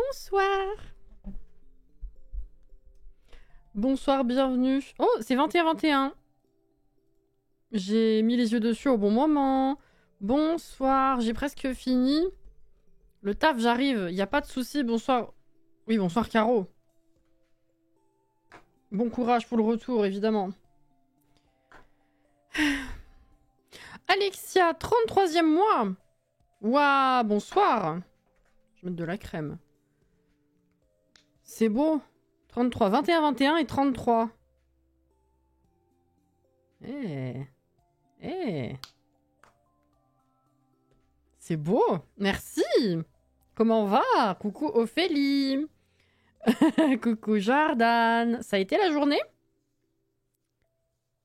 Bonsoir. Bonsoir, bienvenue. Oh, c'est 21-21. J'ai mis les yeux dessus au bon moment. Bonsoir, j'ai presque fini. Le taf, j'arrive, y a pas de souci. Bonsoir. Oui, bonsoir Caro. Bon courage pour le retour, évidemment. Alexia, 33e mois. Ouah, bonsoir. Je vais mettre de la crème. C'est beau. 33, 21, 21 et 33. Eh. Eh. C'est beau. Merci. Comment va? Coucou Ophélie. Coucou Jordan. Ça a été la journée?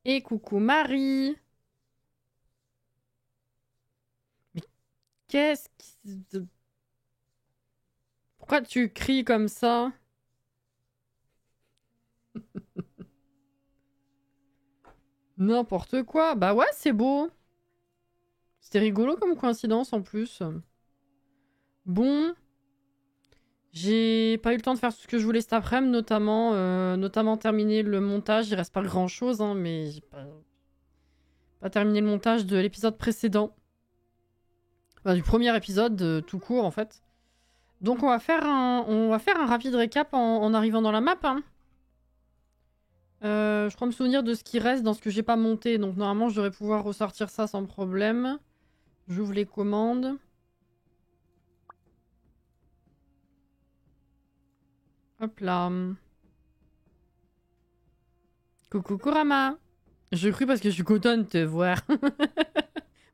Et coucou Marie. Mais qu'est-ce qui... Pourquoi tu cries comme ça? N'importe quoi. Bah ouais, c'est beau. C'était rigolo comme coïncidence en plus. Bon. J'ai pas eu le temps de faire tout ce que je voulais cet après-midi, notamment terminer le montage. Il reste pas grand-chose, hein, mais j'ai pas terminé le montage de l'épisode précédent. Enfin, du premier épisode, tout court en fait. Donc on va faire un rapide récap en arrivant dans la map. Hein. Je crois me souvenir de ce qui reste dans ce que j'ai pas monté. Donc normalement je devrais pouvoir ressortir ça sans problème. J'ouvre les commandes. Hop là. Coucou Kurama. Je cru parce que je suis contente de te voir.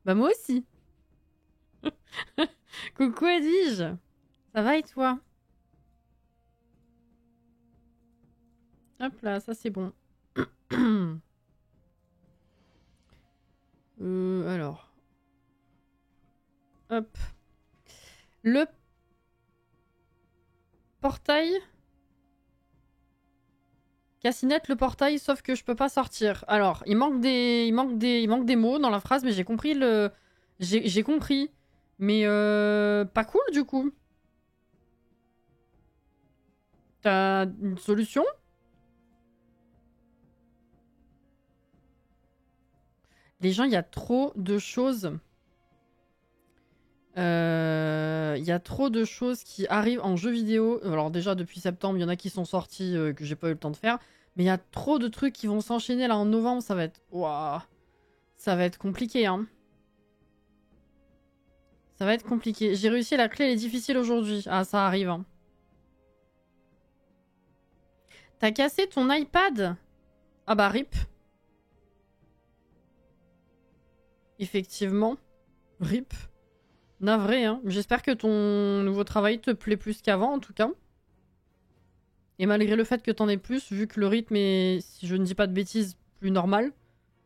Bah moi aussi. Coucou Edwige. Ça va et toi? Hop là, ça c'est bon. Alors. Hop. Le portail. Cassinette, le portail, sauf que je peux pas sortir. Alors, il manque des mots dans la phrase, mais j'ai compris le... J'ai compris. Mais pas cool du coup. T'as une solution? Les gens, il y a trop de choses. Il y a trop de choses qui arrivent en jeu vidéo. Alors déjà, depuis septembre, il y en a qui sont sortis que j'ai pas eu le temps de faire. Mais il y a trop de trucs qui vont s'enchaîner là en novembre. Ça va être... Ouah. Ça va être compliqué, hein. Ça va être compliqué. J'ai réussi, la clé elle est difficile aujourd'hui. Ah, ça arrive, hein. T'as cassé ton iPad? Ah bah, rip. Effectivement. Rip. Navré, hein. J'espère que ton nouveau travail te plaît plus qu'avant, en tout cas. Et malgré le fait que t'en aies plus, vu que le rythme est, si je ne dis pas de bêtises, plus normal,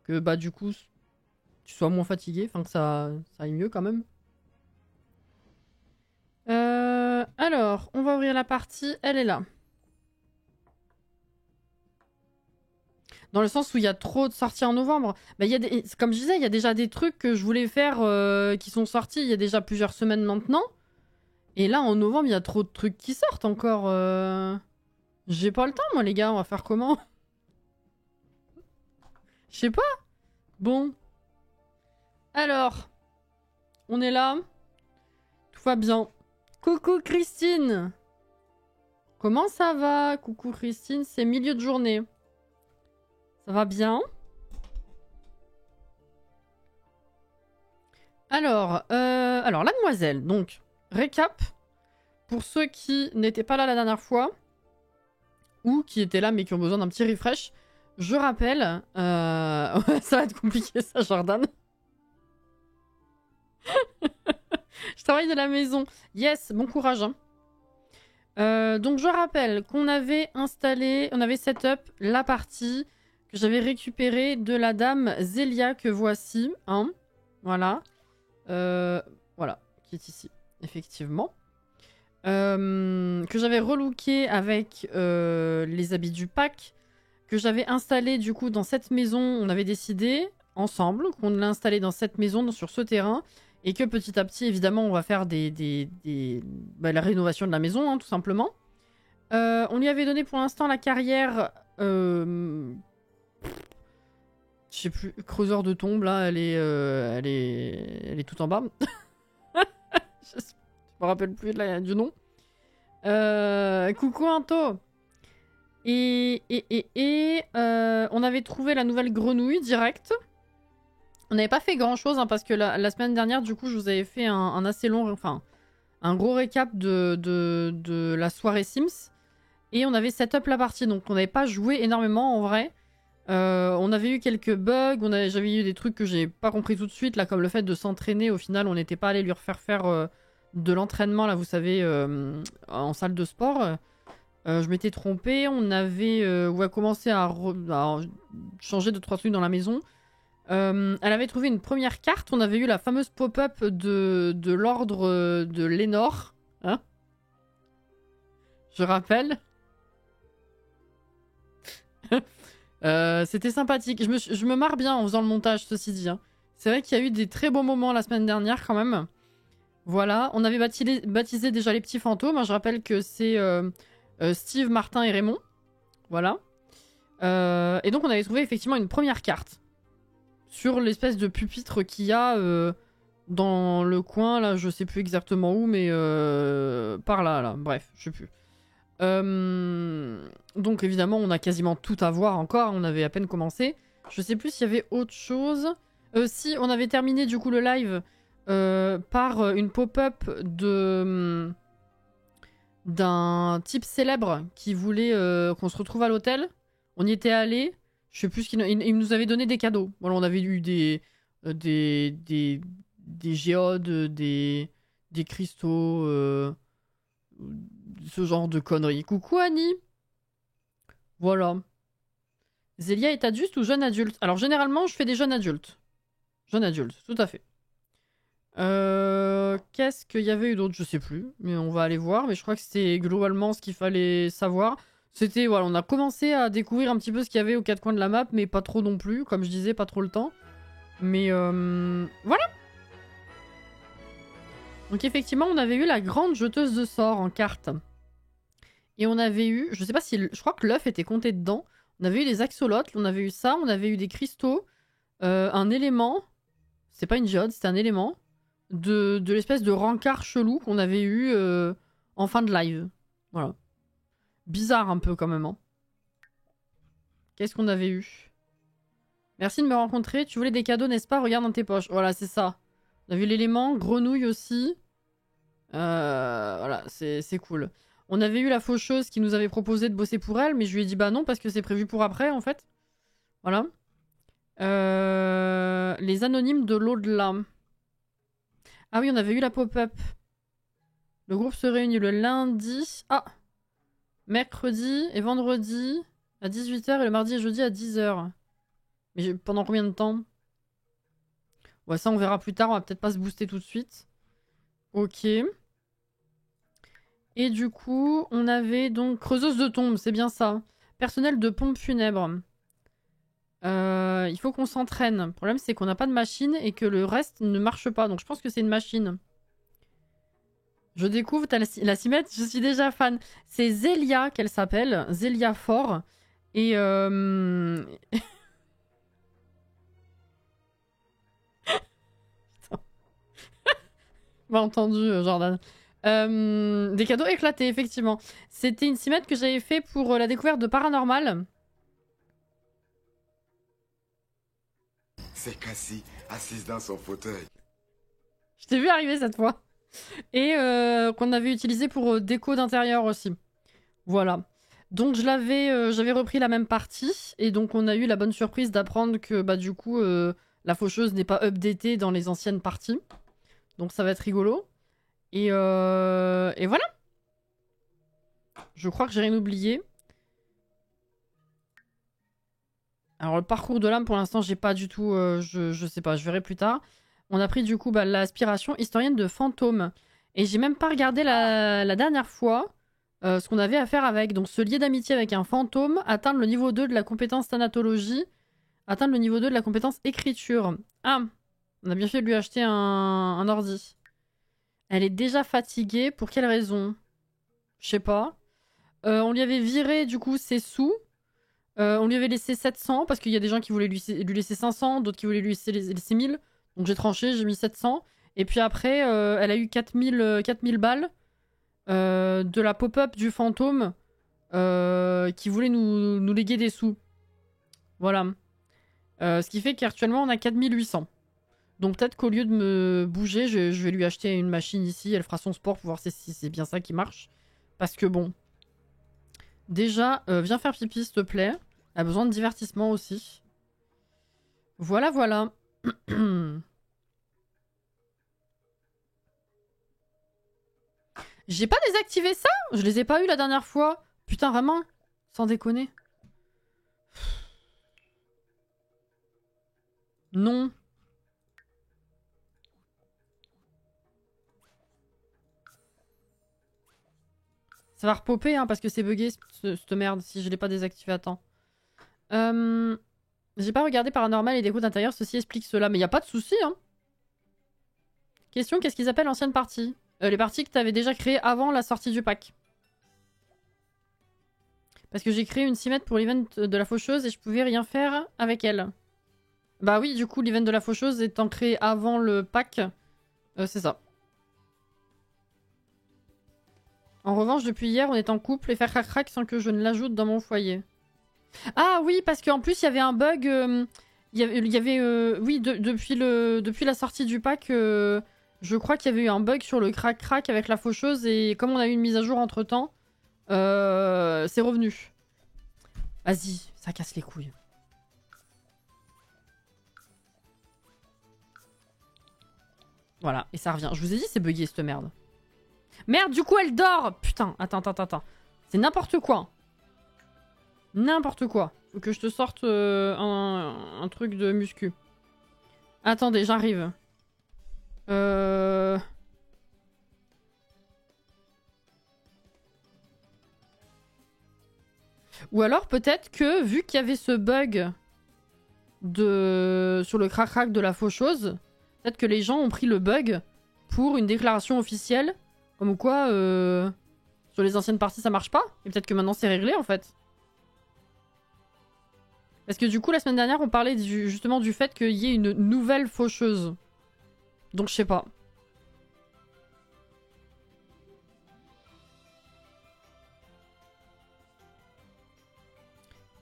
que bah du coup, tu sois moins fatigué, enfin que ça aille mieux quand même. Alors, on va ouvrir la partie, elle est là. Dans le sens où il y a trop de sorties en novembre. Bah, comme je disais, il y a déjà des trucs que je voulais faire qui sont sortis il y a déjà plusieurs semaines maintenant. Et là, en novembre, il y a trop de trucs qui sortent encore. J'ai pas le temps, moi, les gars. On va faire comment? Je sais pas. Bon. Alors. On est là. Tout va bien. Coucou, Christine. Comment ça va? Coucou, Christine. C'est milieu de journée. Ça va bien? Alors, la demoiselle, donc, récap, pour ceux qui n'étaient pas là la dernière fois, ou qui étaient là mais qui ont besoin d'un petit refresh, je rappelle, ouais, ça va être compliqué ça, Jordan. Je travaille de la maison. Yes, bon courage. Hein. Donc je rappelle qu'on avait installé, on avait setup la partie que j'avais récupérée de la dame Zélia que voici. Hein. Voilà. Voilà, qui est ici, effectivement. Que j'avais relooké avec les habits du pack, que j'avais installé du coup dans cette maison. On avait décidé ensemble qu'on l'ait installé dans cette maison, sur ce terrain, Et que petit à petit, évidemment, on va faire la rénovation de la maison, hein, tout simplement. On lui avait donné pour l'instant la carrière... je sais plus, creuseur de tombe, là, elle est tout en bas. Je me rappelle plus du nom. Coucou Anto. On avait trouvé la nouvelle grenouille direct. On n'avait pas fait grand chose, hein, parce que la semaine dernière, du coup, je vous avais fait un assez long, enfin, un gros récap de la soirée Sims. Et on avait set up la partie, donc on n'avait pas joué énormément en vrai. On avait eu quelques bugs, j'avais eu des trucs que j'ai pas compris tout de suite, là, comme le fait de s'entraîner. Au final, on n'était pas allé lui refaire faire de l'entraînement, là, vous savez, en salle de sport. Je m'étais trompé, on avait commencé à changer 2-3 trucs dans la maison. Elle avait trouvé une première carte, on avait eu la fameuse pop-up de l'ordre de Lénore. Hein, je rappelle. C'était sympathique. Je me marre bien en faisant le montage, ceci dit. Hein. C'est vrai qu'il y a eu des très beaux moments la semaine dernière quand même. Voilà, on avait baptisé déjà les petits fantômes. Je rappelle que c'est Steve, Martin et Raymond. Voilà. Et donc on avait trouvé effectivement une première carte sur l'espèce de pupitre qu'il y a dans le coin, là, je sais plus exactement où, mais par là, bref, je sais plus. Donc évidemment, on a quasiment tout à voir encore, on avait à peine commencé. Je sais plus s'il y avait autre chose. Si, on avait terminé du coup le live par une pop-up d'un type célèbre qui voulait qu'on se retrouve à l'hôtel. On y était allé. Je sais plus ce qu'il il nous avait donné des cadeaux. Voilà, on avait eu des géodes, des cristaux, ce genre de conneries. Coucou Annie. Voilà. Zélia est adulte ou jeune adulte? Alors généralement, je fais des jeunes adultes. Jeune adulte, tout à fait. Qu'est-ce qu'il y avait eu d'autre? Je sais plus, mais on va aller voir. Mais je crois que c'était globalement ce qu'il fallait savoir. C'était, voilà, on a commencé à découvrir un petit peu ce qu'il y avait aux quatre coins de la map, mais pas trop non plus. Comme je disais, pas trop le temps. Mais voilà. Donc effectivement, on avait eu la grande jeteuse de sorts en carte. Et on avait eu, je sais pas si, je crois que l'œuf était compté dedans. On avait eu des axolotls, on avait eu ça, on avait eu des cristaux, un élément. C'est pas une géode, c'était un élément. De l'espèce de rencard chelou qu'on avait eu en fin de live. Voilà. Bizarre un peu quand même. Hein. Qu'est-ce qu'on avait eu? Merci de me rencontrer. Tu voulais des cadeaux, n'est-ce pas? Regarde dans tes poches. Voilà, c'est ça. On a vu l'élément. Grenouille aussi. Voilà, c'est cool. On avait eu la faucheuse qui nous avait proposé de bosser pour elle, mais je lui ai dit bah non parce que c'est prévu pour après en fait. Voilà. Les anonymes de l'au-delà. Ah oui, on avait eu la pop-up. Le groupe se réunit le lundi. Ah! Mercredi et vendredi à 18h et le mardi et jeudi à 10h. Mais pendant combien de temps? Ouais, ça on verra plus tard, on va peut-être pas se booster tout de suite. Ok. Et du coup, on avait donc creuseuse de tombes, c'est bien ça. Personnel de pompe funèbre. Il faut qu'on s'entraîne. Le problème c'est qu'on n'a pas de machine et que le reste ne marche pas. Donc je pense que c'est une machine. Je découvre la cimette, je suis déjà fan. C'est Zélia qu'elle s'appelle, Zélia Fort. Et Pas entendu, Jordan. Des cadeaux éclatés, effectivement. C'était une cimette que j'avais fait pour la découverte de Paranormal. C'est Cassie, assise dans son fauteuil. Je t'ai vu arriver cette fois. Et qu'on avait utilisé pour déco d'intérieur aussi. Voilà. Donc j'avais repris la même partie. Et donc on a eu la bonne surprise d'apprendre que bah du coup la faucheuse n'est pas updatée dans les anciennes parties. Donc ça va être rigolo. Et voilà. Je crois que j'ai rien oublié. Alors le parcours de l'âme pour l'instant j'ai pas du tout... je sais pas, je verrai plus tard. On a pris du coup l'aspiration historienne de fantômes. Et j'ai même pas regardé la dernière fois ce qu'on avait à faire avec. Donc se lier d'amitié avec un fantôme, atteindre le niveau 2 de la compétence thanatologie, atteindre le niveau 2 de la compétence écriture. Ah, On a bien fait de lui acheter un ordi. Elle est déjà fatiguée. Pour quelle raison? Je sais pas. On lui avait viré du coup ses sous. On lui avait laissé 700 parce qu'il y a des gens qui voulaient lui laisser 500, d'autres qui voulaient lui laisser 1000. Donc j'ai tranché, j'ai mis 700. Et puis après, elle a eu 4000 balles de la pop-up du fantôme qui voulait nous léguer des sous. Voilà. Ce qui fait qu'actuellement on a 4800. Donc peut-être qu'au lieu de me bouger, je vais lui acheter une machine ici. Elle fera son sport pour voir si c'est bien ça qui marche. Parce que bon... Déjà, viens faire pipi s'il te plaît. Elle a besoin de divertissement aussi. Voilà, voilà. J'ai pas désactivé ça? Je les ai pas eu la dernière fois. Putain, vraiment? Sans déconner. Non. Ça va repopper, hein, parce que c'est bugué, cette merde, si je l'ai pas désactivé à temps. J'ai pas regardé Paranormal et Déco d'intérieur, ceci explique cela. Mais y a pas de souci, hein. Question, qu'est-ce qu'ils appellent anciennes parties? Les parties que t'avais déjà créées avant la sortie du pack. Parce que j'ai créé une cimette pour l'event de la faucheuse et je pouvais rien faire avec elle. Bah oui, du coup, l'event de la faucheuse étant créé avant le pack, c'est ça. En revanche, depuis hier, on est en couple et faire crac-crac sans que je ne l'ajoute dans mon foyer. Ah oui, parce qu'en plus, il y avait un bug. Oui, depuis la sortie du pack, je crois qu'il y avait eu un bug sur le crac-crac avec la faucheuse et comme on a eu une mise à jour entre-temps, c'est revenu. Vas-y, ça casse les couilles. Voilà, et ça revient. Je vous ai dit, c'est bugué cette merde. Merde, du coup, elle dort. Putain, attends. C'est n'importe quoi. N'importe quoi. Faut que je te sorte un truc de muscu. Attendez, j'arrive. Ou alors peut-être que, vu qu'il y avait ce bug sur le crac-crac de la faucheuse, peut-être que les gens ont pris le bug pour une déclaration officielle. Comme quoi, sur les anciennes parties, ça marche pas. Et peut-être que maintenant, c'est réglé, en fait. Parce que du coup, la semaine dernière, on parlait justement du fait qu'il y ait une nouvelle faucheuse. Donc, je sais pas.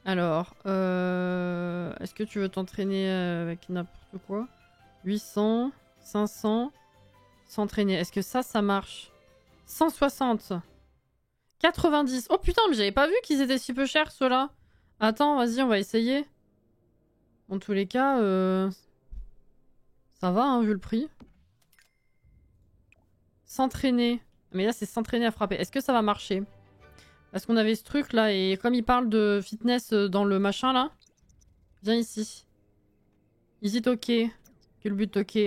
Alors, est-ce que tu veux t'entraîner avec n'importe quoi? 800, 500, s'entraîner. Est-ce que ça marche? 160. 90. Oh putain, mais j'avais pas vu qu'ils étaient si peu chers, ceux-là. Attends, vas-y, on va essayer. En tous les cas, ça va, hein, vu le prix. S'entraîner. Mais là, c'est s'entraîner à frapper. Est-ce que ça va marcher? Parce qu'on avait ce truc-là, et comme il parle de fitness dans le machin, là. Viens ici. Easy ok. Culbut ok.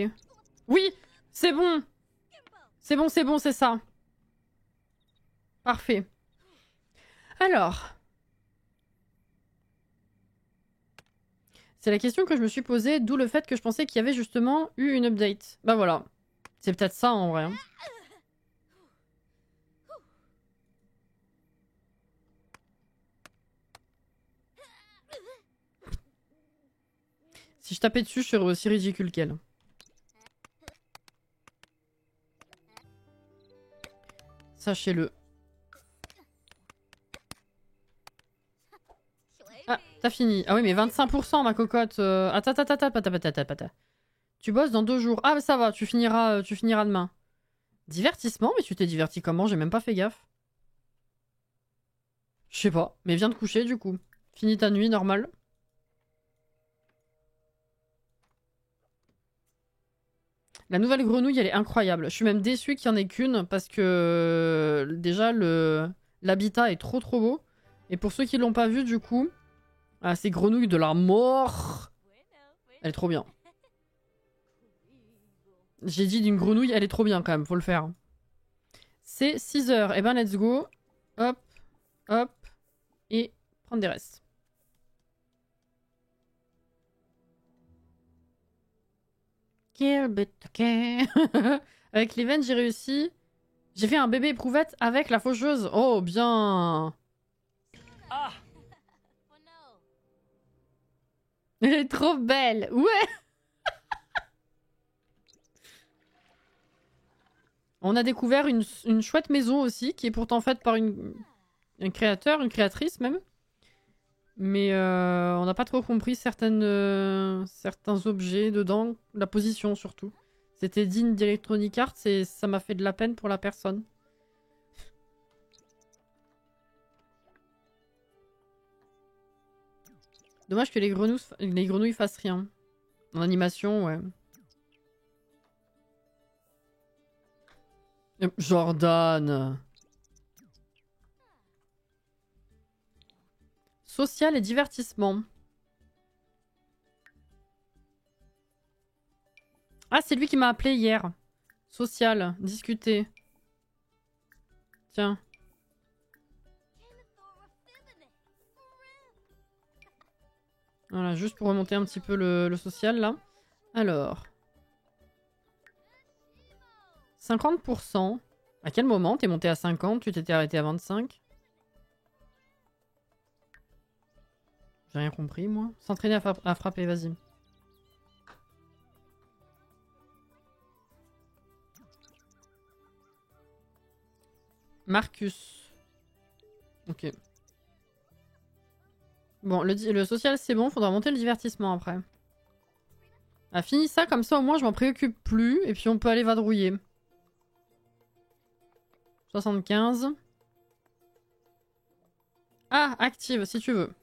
Oui! C'est bon! C'est bon, c'est ça. Parfait. Alors... C'est la question que je me suis posée, d'où le fait que je pensais qu'il y avait justement eu une update. Bah voilà. C'est peut-être ça en vrai. Si je tapais dessus, je serais aussi ridicule qu'elle. Sachez-le. Ah, t'as fini. Ah oui, mais 25% ma cocotte. Attends. Tu bosses dans 2 jours. Ah, ça va, tu finiras demain. Divertissement? Mais tu t'es diverti comment? J'ai même pas fait gaffe. Je sais pas, mais viens de coucher du coup. Finis ta nuit, normale. La nouvelle grenouille, elle est incroyable. Je suis même déçue qu'il y en ait qu'une parce que déjà l'habitat est trop beau. Et pour ceux qui l'ont pas vu du coup, c'est grenouille de la mort. Elle est trop bien. J'ai dit d'une grenouille, elle est trop bien quand même, faut le faire. C'est 6 heures. Et ben let's go. Hop, hop. Et prendre des restes. Kill, but okay. Avec l'event, j'ai réussi. J'ai fait un bébé éprouvette avec la faucheuse. Oh, bien. Ah. Elle est trop belle. Ouais. On a découvert une chouette maison aussi, qui est pourtant faite par un créateur, une créatrice même. Mais on n'a pas trop compris certains objets dedans, la position surtout. C'était digne d'Electronic Arts et ça m'a fait de la peine pour la personne. Dommage que les grenouilles fassent rien. En animation, ouais. Jordan. Social et divertissement. Ah, c'est lui qui m'a appelé hier. Social, discuter. Tiens. Voilà, juste pour remonter un petit peu le social, là. Alors. 50%. À quel moment t'es monté à 50? Tu t'étais arrêté à 25? J'ai rien compris, moi. S'entraîner à frapper, vas-y. Marcus. Ok. Bon, le social, c'est bon. Faudra monter le divertissement après. Ah, fini ça, comme ça, au moins, je m'en préoccupe plus. Et puis, on peut aller vadrouiller. 75. Ah, active, si tu veux.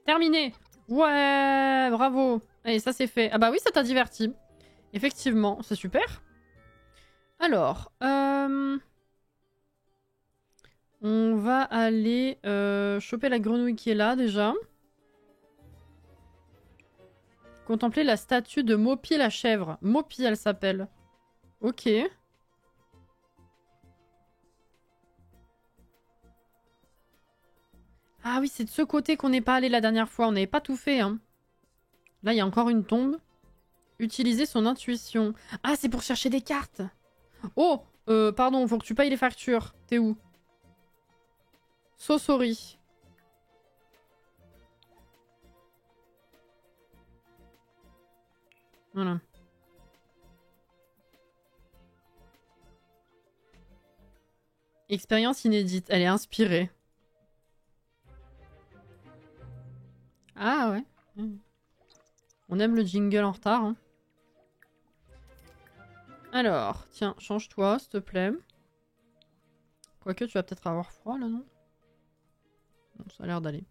Terminé. Ouais, bravo. Allez, ça c'est fait. Ah bah oui, ça t'a diverti. Effectivement, c'est super. Alors, on va aller choper la grenouille qui est là déjà. Contempler la statue de Mopi la chèvre. Mopi, elle s'appelle. Ok. Ah oui, c'est de ce côté qu'on n'est pas allé la dernière fois. On n'avait pas tout fait, hein. Là, il y a encore une tombe. Utiliser son intuition. Ah, c'est pour chercher des cartes. Oh, pardon, faut que tu payes les factures. T'es où? So sorry. Voilà. Expérience inédite. Elle est inspirée. Ah ouais. On aime le jingle en retard. Hein. Alors, tiens, change-toi, s'il te plaît. Quoique, tu vas peut-être avoir froid, là, non? Non, ça a l'air d'aller.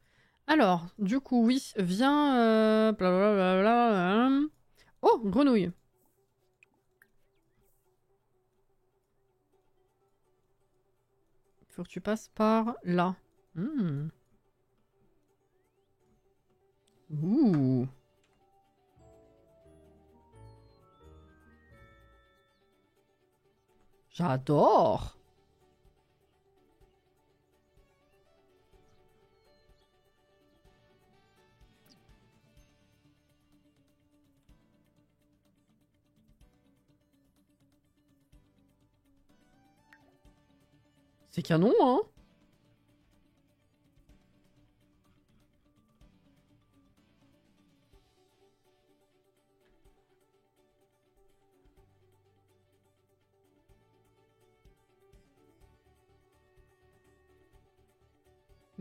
Alors, du coup, oui, viens... blablabla. Oh, grenouille. Il faut que tu passes par là. Ouh. J'adore. C'est canon, hein?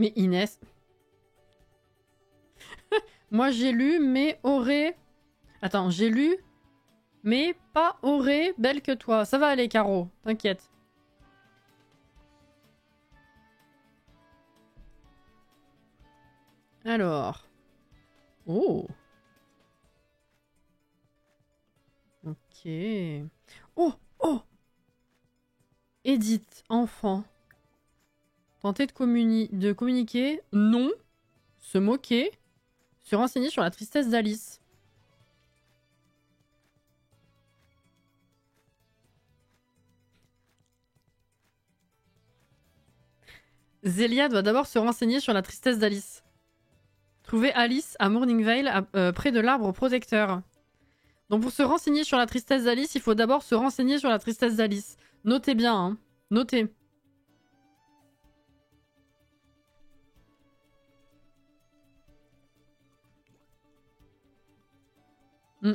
Mais Inès... Moi j'ai lu, mais aurait... Attends, j'ai lu, mais pas aurait belle que toi. Ça va aller, Caro, t'inquiète. Alors... Oh. Ok. Oh, oh. Edith, enfant. Tenter de communiquer, non. Se moquer, se renseigner sur la tristesse d'Alice. Zélia doit d'abord se renseigner sur la tristesse d'Alice. Trouvez Alice à Morningvale, près de l'arbre protecteur. Donc pour se renseigner sur la tristesse d'Alice, il faut d'abord se renseigner sur la tristesse d'Alice. Notez bien, hein. Notez. Mm.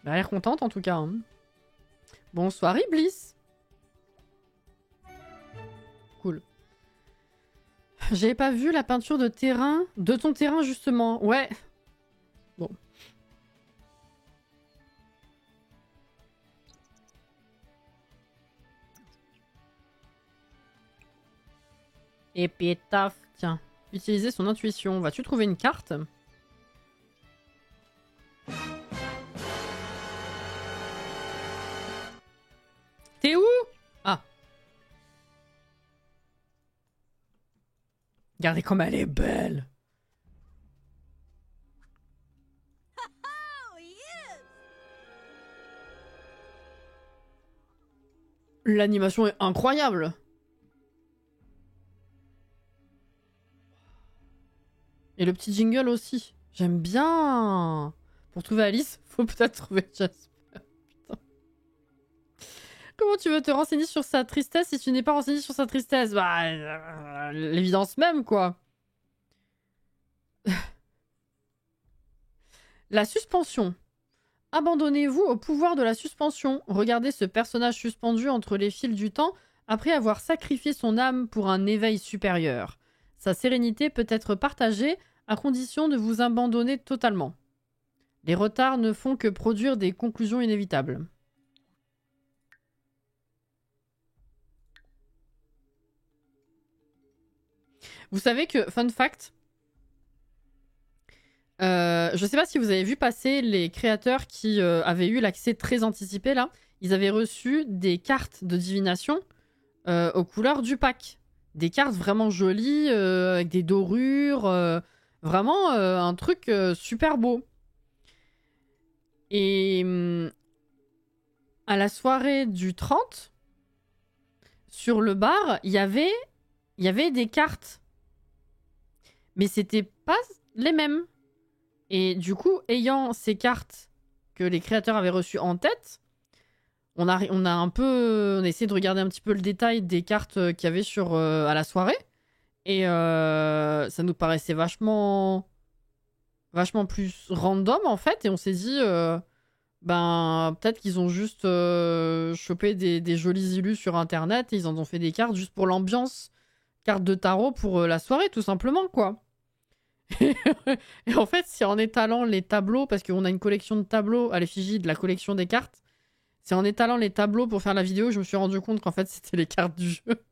Elle a l'air contente en tout cas. Hein. Bonsoir Iblis. Cool. J'avais pas vu la peinture de terrain. De ton terrain justement. Ouais. Bon. Épitaphe. Tiens. Utiliser son intuition. Vas-tu trouver une carte ? T'es où ? Ah. Regardez comme elle est belle. L'animation est incroyable. Et le petit jingle aussi. J'aime bien. Pour trouver Alice, faut peut-être trouver Jasper. Putain. Comment tu veux te renseigner sur sa tristesse si tu n'es pas renseigné sur sa tristesse ? Bah, l'évidence même, quoi. La suspension. Abandonnez-vous au pouvoir de la suspension. Regardez ce personnage suspendu entre les fils du temps après avoir sacrifié son âme pour un éveil supérieur. Sa sérénité peut être partagée à condition de vous abandonner totalement. Les retards ne font que produire des conclusions inévitables. Vous savez que, fun fact, je sais pas si vous avez vu passer les créateurs qui avaient eu l'accès très anticipé là, ils avaient reçu des cartes de divination aux couleurs du pack. Des cartes vraiment jolies, avec des dorures, vraiment un truc super beau. Et à la soirée du 30, sur le bar, il y avait des cartes. Mais c'était pas les mêmes. Et du coup, ayant ces cartes que les créateurs avaient reçues en tête, on a essayé de regarder un petit peu le détail des cartes qu'il y avait sur à la soirée. Et ça nous paraissait vachement plus random en fait. Et on s'est dit, ben peut-être qu'ils ont juste chopé des jolis illus sur internet et ils en ont fait des cartes juste pour l'ambiance. Cartes de tarot pour la soirée, tout simplement, quoi. Et en fait, c'est en étalant les tableaux, parce qu'on a une collection de tableaux à l'effigie de la collection des cartes, c'est en étalant les tableaux pour faire la vidéo, je me suis rendu compte qu'en fait, c'était les cartes du jeu.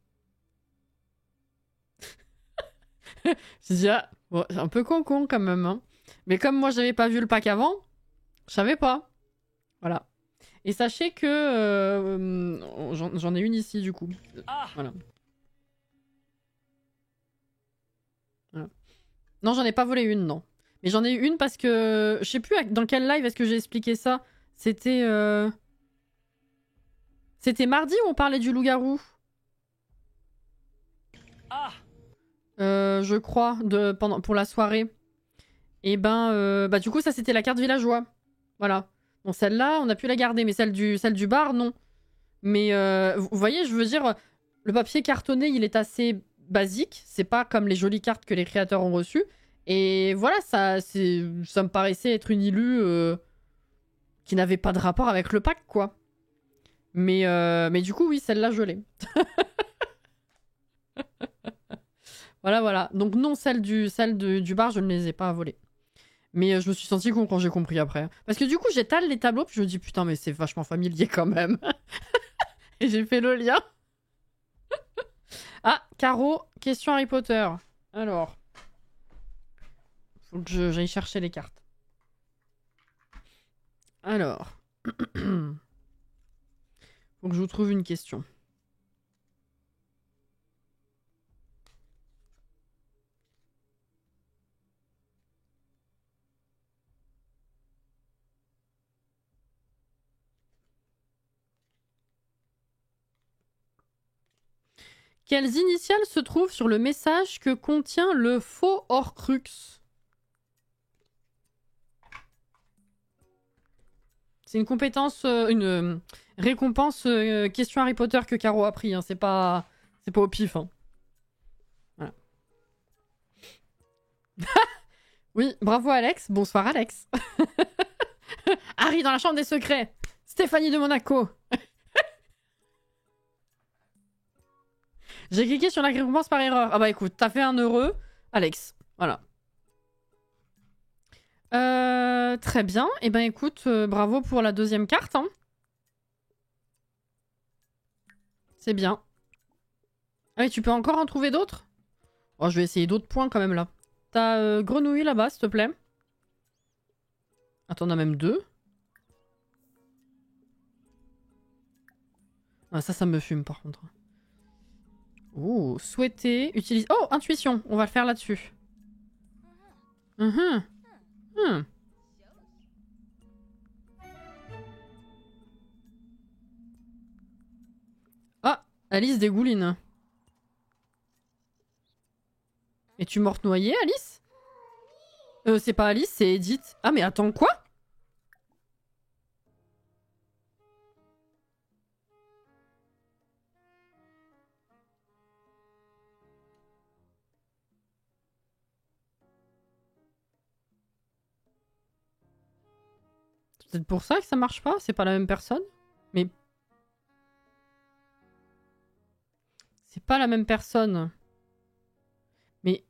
J'ai dit, ah, bon, c'est un peu con quand même. Hein. Mais comme moi, j'avais pas vu le pack avant, je savais pas. Voilà. Et sachez que j'en ai une ici, du coup. Ah. Voilà. Voilà. Non, j'en ai pas volé une, non. Mais j'en ai eu une parce que... Je sais plus dans quel live est-ce que j'ai expliqué ça. C'était... C'était mardi où on parlait du loup-garou. Ah. Je crois, pour la soirée. Et ben... bah du coup, ça c'était la carte villageois. Voilà. Bon, celle-là, on a pu la garder. Mais celle du bar, non. Mais vous voyez, je veux dire... Le papier cartonné, il est assez basique. C'est pas comme les jolies cartes que les créateurs ont reçues. Et voilà, ça me paraissait être une illu qui n'avait pas de rapport avec le pack, quoi. Mais du coup, oui, celle-là, je l'ai. Voilà. Donc non, celle du bar, je ne les ai pas volées. Mais je me suis senti con quand j'ai compris après. Parce que du coup, j'étale les tableaux, puis je me dis, putain, mais c'est vachement familier quand même. Et j'ai fait le lien. Ah, Caro, question Harry Potter. Alors... Faut que j'aille chercher les cartes. Alors. Faut que je vous trouve une question. Quelles initiales se trouvent sur le message que contient le faux Horcrux? C'est une compétence, une récompense question Harry Potter que Caro a pris. Hein. C'est pas au pif. Hein. Voilà. Oui, bravo Alex. Bonsoir Alex. Harry dans la chambre des secrets. Stéphanie de Monaco. J'ai cliqué sur la récompense par erreur. Ah bah écoute, t'as fait un heureux, Alex. Voilà. Très bien. Et ben écoute, bravo pour la deuxième carte. Hein. C'est bien. Ah oui, tu peux encore en trouver d'autres? Oh, je vais essayer d'autres points quand même là. T'as grenouille là-bas, s'il te plaît. Attends, on a même 2. Ah, ça me fume par contre. Oh, souhaiter, utiliser... Oh, intuition, on va le faire là-dessus. Ah, Alice dégouline. Es-tu morte noyée, Alice? C'est pas Alice, c'est Edith. Ah, mais attends, quoi? C'est peut-être pour ça que ça marche pas? C'est pas la même personne? Mais... C'est pas la même personne. Mais...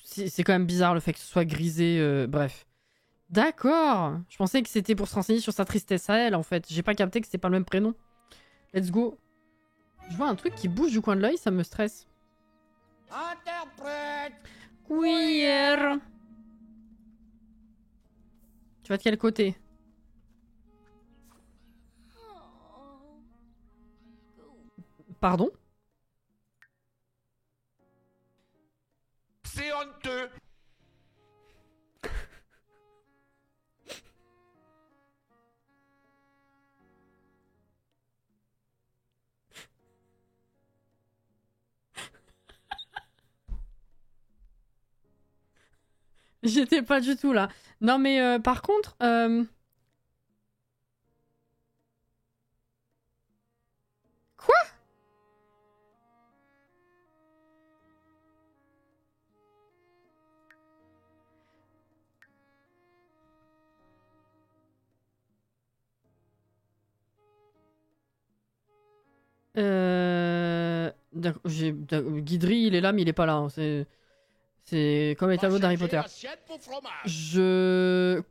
C'est quand même bizarre le fait que ce soit grisé, bref. D'accord. Je pensais que c'était pour se renseigner sur sa tristesse à elle, en fait. J'ai pas capté que c'était pas le même prénom. Let's go. Je vois un truc qui bouge du coin de l'œil, ça me stresse. Interprète. Queer. Tu vas de quel côté? Pardon? C'est honteux. J'étais pas du tout là. Non mais par contre... Quoi? Guidry, il est là, mais il est pas là. Hein. C'est comme les tableaux d'Harry Potter.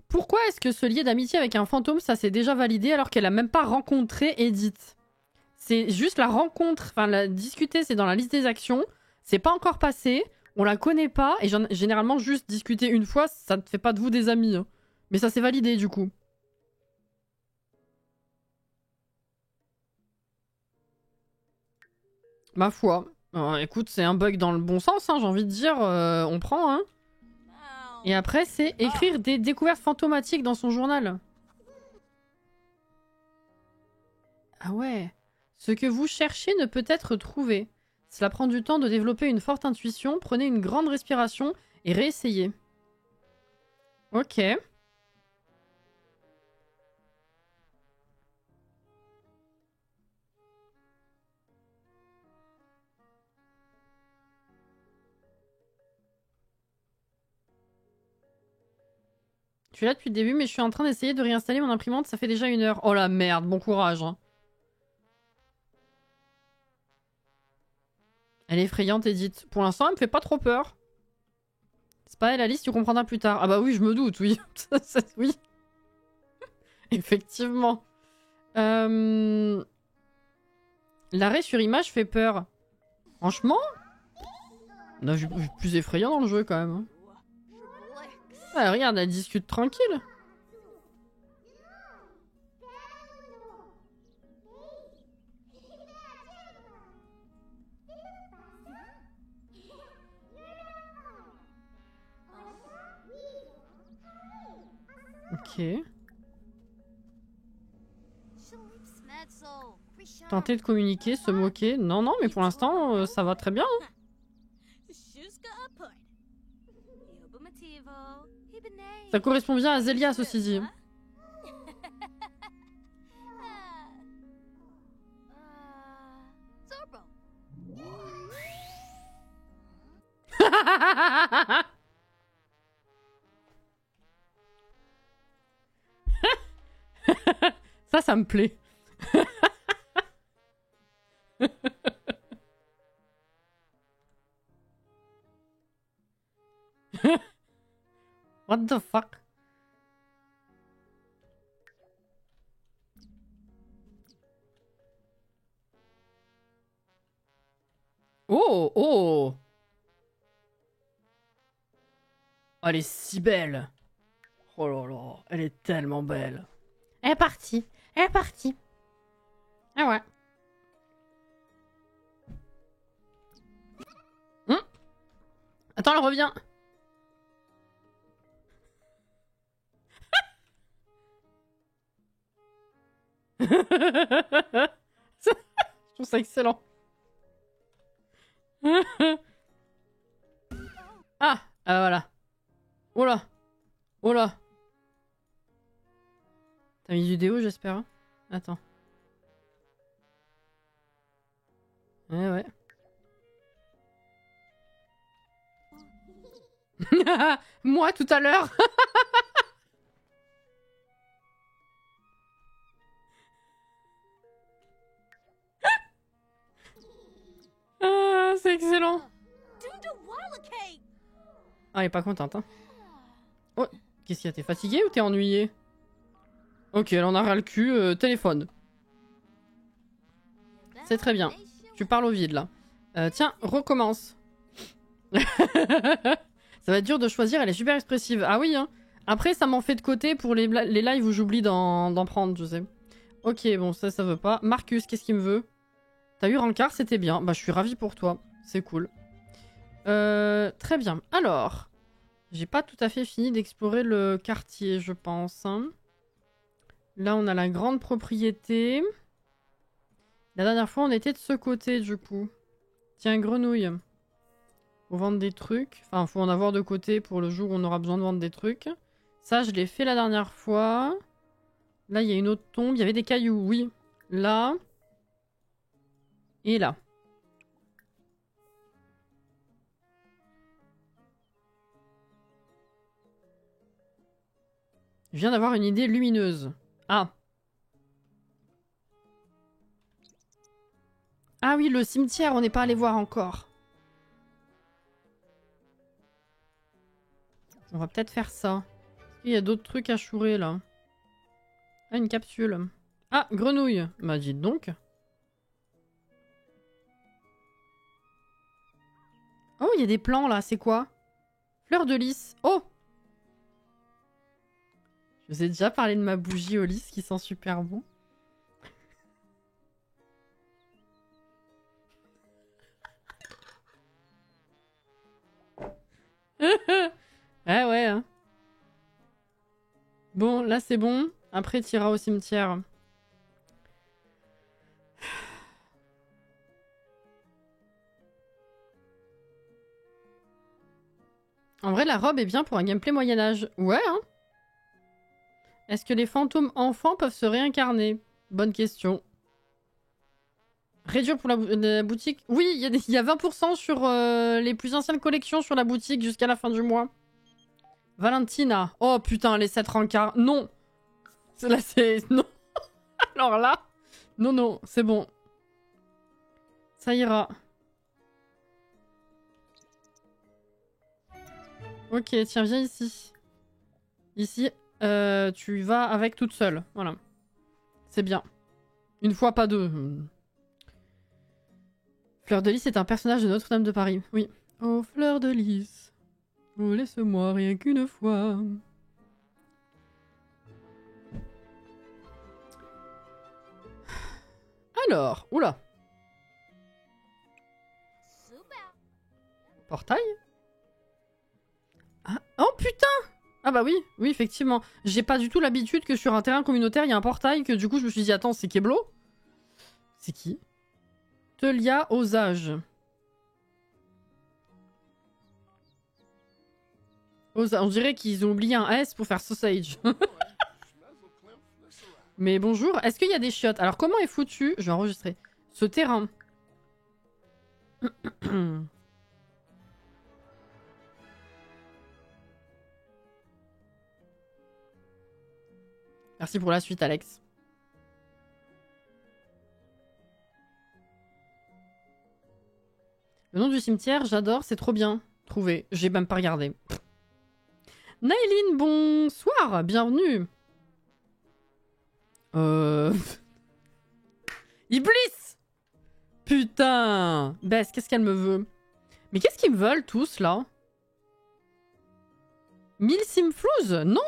Pourquoi est-ce que se lier d'amitié avec un fantôme, ça s'est déjà validé alors qu'elle a même pas rencontré Edith? C'est juste la rencontre, enfin la discuter, c'est dans la liste des actions. C'est pas encore passé, on la connaît pas, et généralement juste discuter une fois, ça ne fait pas de vous des amis. Hein. Mais ça s'est validé du coup. Ma foi. Écoute, c'est un bug dans le bon sens, hein, j'ai envie de dire, on prend, hein. Et après, c'est écrire des découvertes fantomatiques dans son journal. Ah ouais. Ce que vous cherchez ne peut être trouvé. Cela prend du temps de développer une forte intuition, prenez une grande respiration et réessayez. Ok. Je suis là depuis le début, mais je suis en train d'essayer de réinstaller mon imprimante, ça fait déjà 1 heure. Oh la merde, bon courage. Hein. Elle est effrayante, Edith. Pour l'instant, elle me fait pas trop peur. C'est pas elle, Alice, tu comprendras plus tard. Ah bah oui, je me doute, oui. Oui. Effectivement. L'arrêt sur image fait peur. Franchement, on a vu plus effrayant dans le jeu quand même. Hein. Ah, regarde, elle discute tranquille. Ok. Tenter de communiquer, se moquer. Non, non, mais pour l'instant, ça va très bien. Hein. Ça correspond bien à Zélia, ceci dit. Ça me plaît. What the fuck? Oh, oh! Elle est si belle! Oh là là, elle est tellement belle. Elle est partie, elle est partie. Ah ouais. Attends, elle revient. Je trouve ça excellent. Ah, voilà. Oh là. Oh là. T'as mis du déo, j'espère. Hein, attends. Ouais. Moi, tout à l'heure. Ah, c'est excellent. Ah, elle est pas contente, hein. Oh, qu'est-ce qu'il y a? T'es fatigué ou t'es ennuyé? Ok, elle en a ras le cul. Téléphone. C'est très bien. Tu parles au vide, là. Tiens, recommence. Ça va être dur de choisir, elle est super expressive. Ah oui, hein. Après, ça m'en fait de côté pour les lives où j'oublie d'en prendre, je sais. Ok, bon, ça veut pas. Marcus, qu'est-ce qu'il me veut? T'as eu Rancard, c'était bien. Bah, je suis ravie pour toi. C'est cool. Très bien. Alors, j'ai pas tout à fait fini d'explorer le quartier, je pense. Hein. Là, on a la grande propriété. La dernière fois, on était de ce côté, du coup. Tiens, grenouille. Faut vendre des trucs. Enfin, faut en avoir de côté pour le jour où on aura besoin de vendre des trucs. Ça, je l'ai fait la dernière fois. Là, il y a une autre tombe. Il y avait des cailloux, oui. Là. Et là. Je viens d'avoir une idée lumineuse. Ah. Ah oui, le cimetière, on n'est pas allé voir encore. On va peut-être faire ça. Il y a d'autres trucs à chourer, là. Ah, une capsule. Ah, grenouille. Bah, dites donc. Oh, il y a des plants, là. C'est quoi? Fleur de lys. Oh! Je vous ai déjà parlé de ma bougie au lys qui sent super bon. Ah ouais. Hein. Bon, là c'est bon. Après, t'iras au cimetière. En vrai, la robe est bien pour un gameplay Moyen-Âge. Ouais, hein. Est-ce que les fantômes enfants peuvent se réincarner? Bonne question. Réduire pour la boutique? Oui, il y a 20% sur les plus anciennes collections sur la boutique jusqu'à la fin du mois. Valentina. Oh putain, les 7 rencarts. Non. Là, c'est... Non. Alors là... Non, non, c'est bon. Ça ira. Ok, tiens, viens ici. Ici, tu vas avec toute seule. Voilà. C'est bien. Une fois, pas deux. Fleur de Lys est un personnage de Notre-Dame de Paris. Oui. Oh, Fleur de Lys. Oh, laisse-moi rien qu'une fois. Alors, oula. Portail? Ah, oh putain! Ah bah oui, oui, effectivement. J'ai pas du tout l'habitude que sur un terrain communautaire, il y a un portail que du coup je me suis dit, attends, c'est Keblo? C'est qui? Telia Osage. On dirait qu'ils ont oublié un S pour faire sausage. Mais bonjour, est-ce qu'il y a des chiottes? Alors comment est foutu, je vais enregistrer, ce terrain? Merci pour la suite, Alex. Le nom du cimetière, j'adore, c'est trop bien. Trouvé, j'ai même pas regardé. Naïline, bonsoir, bienvenue. Iblis! Putain! Bess, qu'est-ce qu'elle me veut? Mais qu'est-ce qu'ils me veulent tous là? 1000 simflouz? Non!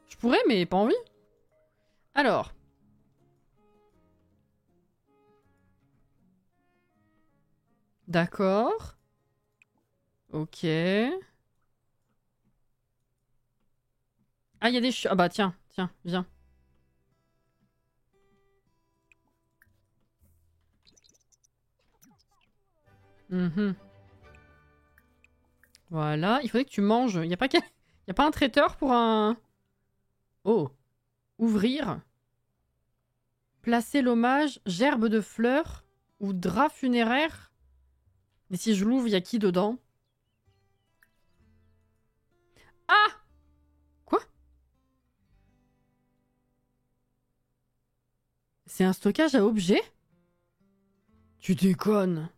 Je pourrais, mais pas envie. Alors. D'accord. Ok. Ah, il y a des ah bah tiens, viens. Voilà, il faudrait que tu manges. Il n'y a pas y a pas un traiteur pour un... Oh. Ouvrir. Placer l'hommage, gerbe de fleurs ou drap funéraire. Mais si je l'ouvre, il y a qui dedans? Ah! Quoi? C'est un stockage à objets? Tu déconnes.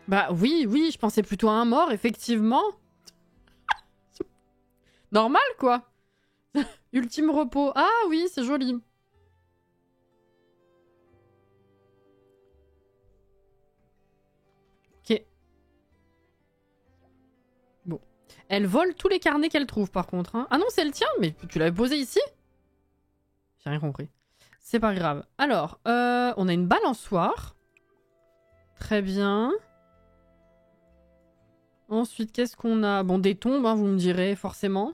Bah oui, je pensais plutôt à un mort, effectivement. Normal, quoi. Ultime repos. Ah oui, c'est joli. Ok. Bon. Elle vole tous les carnets qu'elle trouve, par contre. Hein. Ah non, c'est le tien, mais tu l'avais posé ici? J'ai rien compris. C'est pas grave. Alors, on a une balançoire. Très bien. Ensuite, qu'est-ce qu'on a? Bon, des tombes, hein, vous me direz, forcément.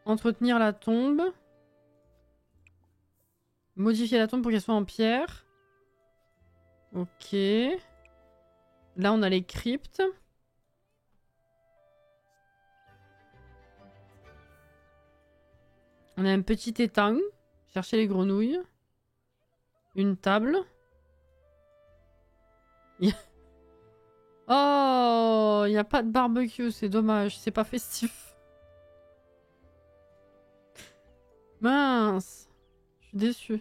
Entretenir la tombe. Modifier la tombe pour qu'elle soit en pierre. Ok. Là, on a les cryptes. On a un petit étang. Chercher les grenouilles. Une table. Oh, il n'y a pas de barbecue, c'est dommage. C'est pas festif. Mince. Je suis déçue.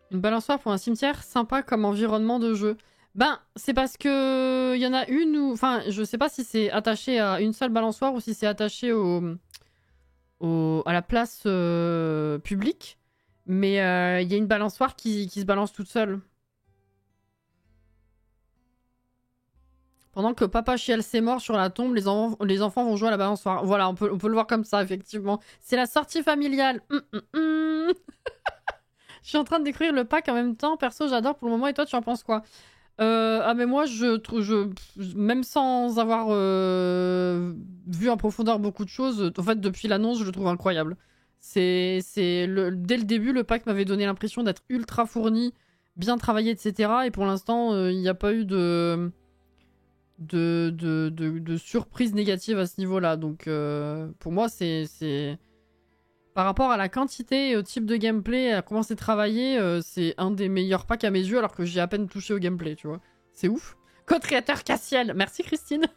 Une balançoire pour un cimetière, sympa comme environnement de jeu. Ben, c'est parce que il y en a une où... Enfin, je sais pas si c'est attaché à une seule balançoire ou si c'est attaché à la place publique. Mais il y a une balançoire qui se balance toute seule. Pendant que Papa Chiel s'est mort sur la tombe, les enfants vont jouer à la balançoire. Voilà, on peut le voir comme ça, effectivement. C'est la sortie familiale. Je suis en train de décrire le pack en même temps. Perso, j'adore pour le moment. Et toi, tu en penses quoi? Ah, mais moi, même sans avoir vu en profondeur beaucoup de choses, en fait, depuis l'annonce, je le trouve incroyable. Dès le début, le pack m'avait donné l'impression d'être ultra fourni, bien travaillé, etc. Et pour l'instant, il n'y a pas eu de surprise négative à ce niveau-là. Donc, pour moi, c'est... Par rapport à la quantité et au type de gameplay, à comment c'est travaillé, c'est un des meilleurs packs à mes yeux alors que j'ai à peine touché au gameplay, tu vois. C'est ouf. Code créateur Cassiel. Merci Christine.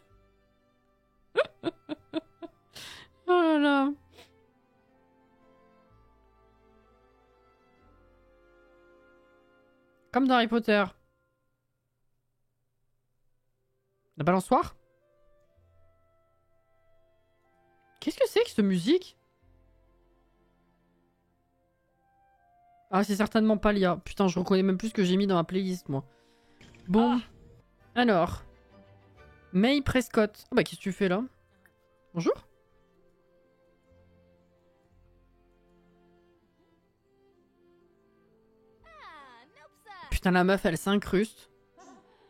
Oh là là. Comme dans Harry Potter. La balançoire? Qu'est-ce que c'est que cette musique? Ah, c'est certainement pas l'IA. Putain, je reconnais même plus ce que j'ai mis dans ma playlist, moi. Bon. Alors. May Prescott. Oh bah, qu'est-ce que tu fais là? Bonjour. Putain, la meuf, elle s'incruste.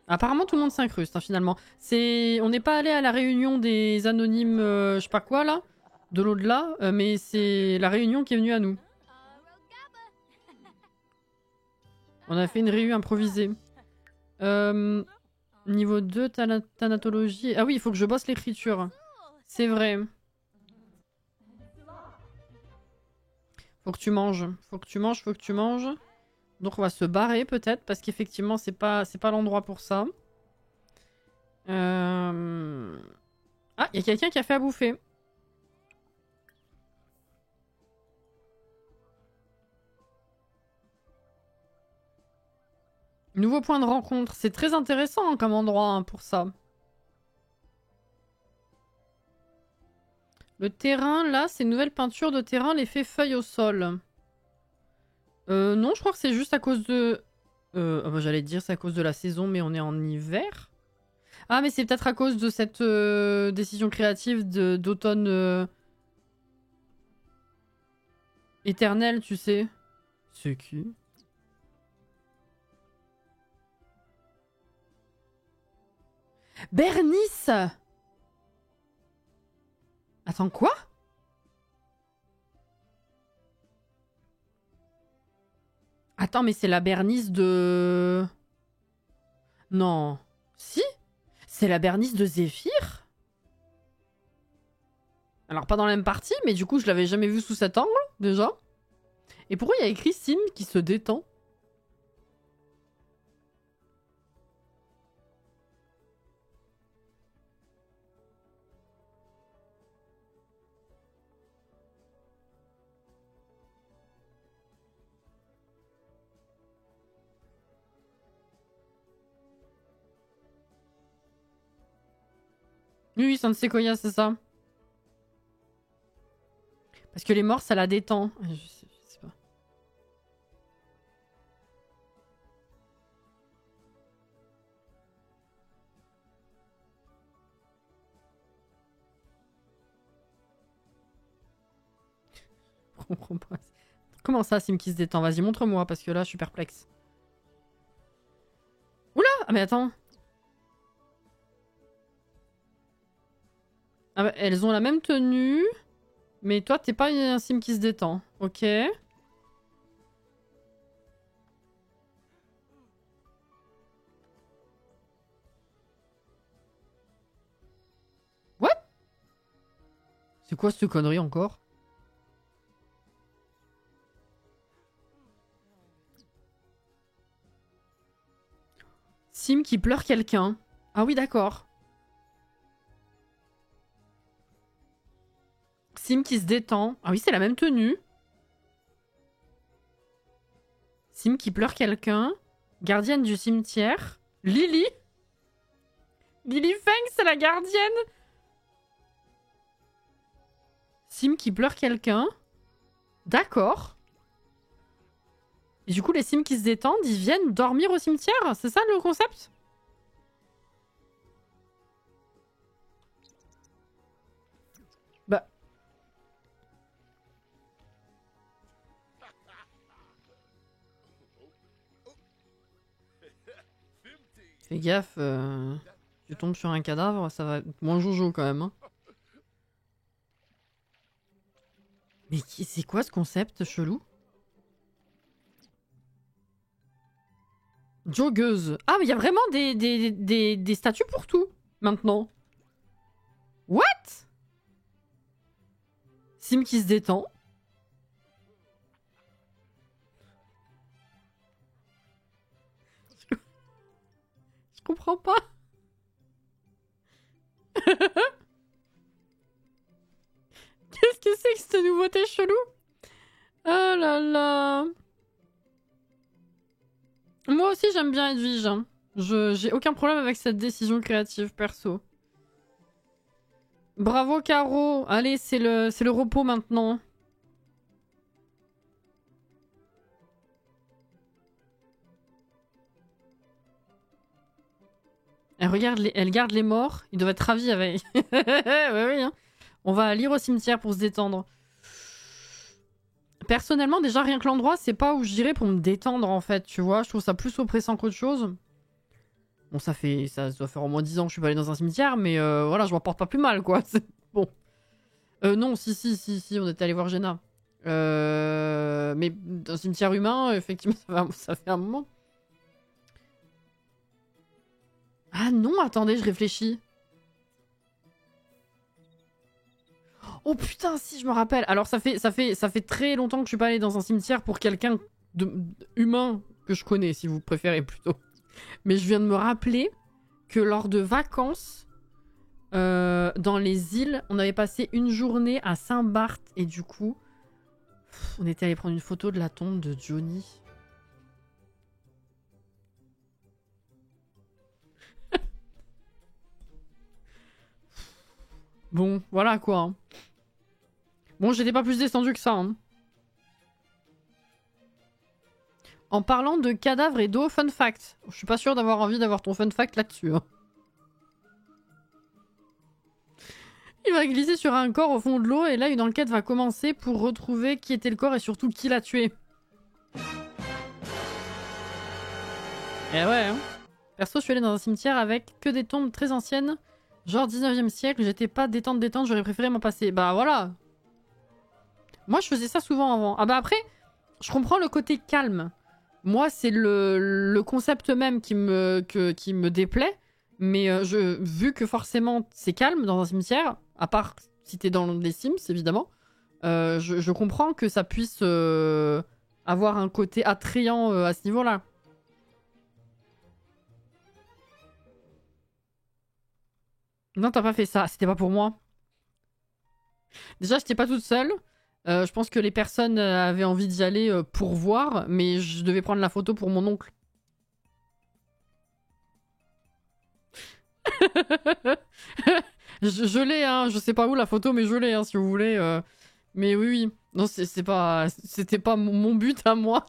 Apparemment, tout le monde s'incruste, hein, finalement. On n'est pas allé à la réunion des anonymes, je sais pas quoi, là, de l'au-delà, mais c'est la réunion qui est venue à nous. On a fait une réunion improvisée. Niveau 2, thanatologie. Ah oui, il faut que je bosse l'écriture. C'est vrai. Faut que tu manges. Faut que tu manges, faut que tu manges. Donc on va se barrer peut-être, parce qu'effectivement, c'est pas l'endroit pour ça. Ah, il y a quelqu'un qui a fait à bouffer. Nouveau point de rencontre. C'est très intéressant hein, comme endroit hein, pour ça. Le terrain, là, c'est une nouvelle peinture de terrain, l'effet feuille au sol. Non, je crois que c'est juste à cause de... bah, j'allais dire c'est à cause de la saison, mais on est en hiver. Ah, mais c'est peut-être à cause de cette décision créative d'automne éternel, tu sais. C'est qui? Bernice! Attends, quoi? Attends, mais c'est la Bernice de... Non. Si? C'est la Bernice de Zéphyr? Alors, pas dans la même partie, mais du coup, je l'avais jamais vue sous cet angle, déjà. Et pourquoi il y a écrit Sim qui se détend? Oui, San Sequoia, c'est ça. Parce que les morts, ça la détend. Je sais pas. Je comprends pas. Comment ça, Sim qui se détend? Vas-y, montre-moi, parce que là, je suis perplexe. Oula! Ah, mais attends. Ah bah, elles ont la même tenue. Mais toi, t'es pas un Sim qui se détend. Ok. What? C'est quoi cette connerie encore? Sim qui pleure quelqu'un. Ah oui, d'accord. Sim qui se détend. Ah oui, c'est la même tenue. Sim qui pleure quelqu'un. Gardienne du cimetière. Lily. Lily Feng, c'est la gardienne. Sim qui pleure quelqu'un. D'accord. Et du coup, les Sims qui se détendent, ils viennent dormir au cimetière? C'est ça le concept? Bah. Fais gaffe, tu tombes sur un cadavre, ça va être moins jojo quand même. Hein. Mais c'est quoi ce concept chelou? Joggeuse. Ah, mais il y a vraiment des statues pour tout, maintenant. What? Sim qui se détend. Je comprends pas. Qu'est-ce que c'est que cette nouveauté chelou? Oh là là. Moi aussi j'aime bien Edwige. Hein. J'ai aucun problème avec cette décision créative perso. Bravo Caro. Allez, c'est le repos maintenant. Elle garde les morts. Ils doivent être ravis avec. Ouais, oui, hein. On va lire au cimetière pour se détendre. Personnellement, déjà, rien que l'endroit, c'est pas où je dirais pour me détendre, en fait, tu vois. Je trouve ça plus oppressant qu'autre chose. Bon, ça doit faire au moins 10 ans que je suis pas allé dans un cimetière, mais voilà, je m'en porte pas plus mal, quoi. Bon. Non, si, on était allé voir Jenna. Mais dans un cimetière humain, effectivement, ça fait un moment. Ah non, attendez, je réfléchis. Oh putain, si, je me rappelle. Alors, ça fait très longtemps que je suis pas allé dans un cimetière pour quelqu'un humain que je connais, si vous préférez plutôt. Mais je viens de me rappeler que lors de vacances, dans les îles, on avait passé une journée à Saint-Barth et du coup, on était allé prendre une photo de la tombe de Johnny. Bon, voilà quoi. Hein. Bon, j'étais pas plus descendu que ça. Hein. En parlant de cadavres et d'eau, fun fact. Je suis pas sûr d'avoir envie d'avoir ton fun fact là-dessus. Hein. Il va glisser sur un corps au fond de l'eau et là une enquête va commencer pour retrouver qui était le corps et surtout qui l'a tué. Eh ouais, hein. Perso, je suis allé dans un cimetière avec que des tombes très anciennes, genre 19e siècle, j'étais pas détente, j'aurais préféré m'en passer. Bah voilà. Moi je faisais ça souvent avant. Ah bah après, je comprends le côté calme. Moi c'est le concept même qui me déplaît, mais vu que forcément c'est calme dans un cimetière, à part si t'es dans les Sims évidemment, je comprends que ça puisse avoir un côté attrayant à ce niveau-là. Non, t'as pas fait ça. C'était pas pour moi. Déjà, j'étais pas toute seule. Je pense que les personnes avaient envie d'y aller pour voir, mais je devais prendre la photo pour mon oncle. je l'ai, hein. Je sais pas où la photo, mais je l'ai, hein, si vous voulez. Mais oui. Non, c'était pas mon but à moi.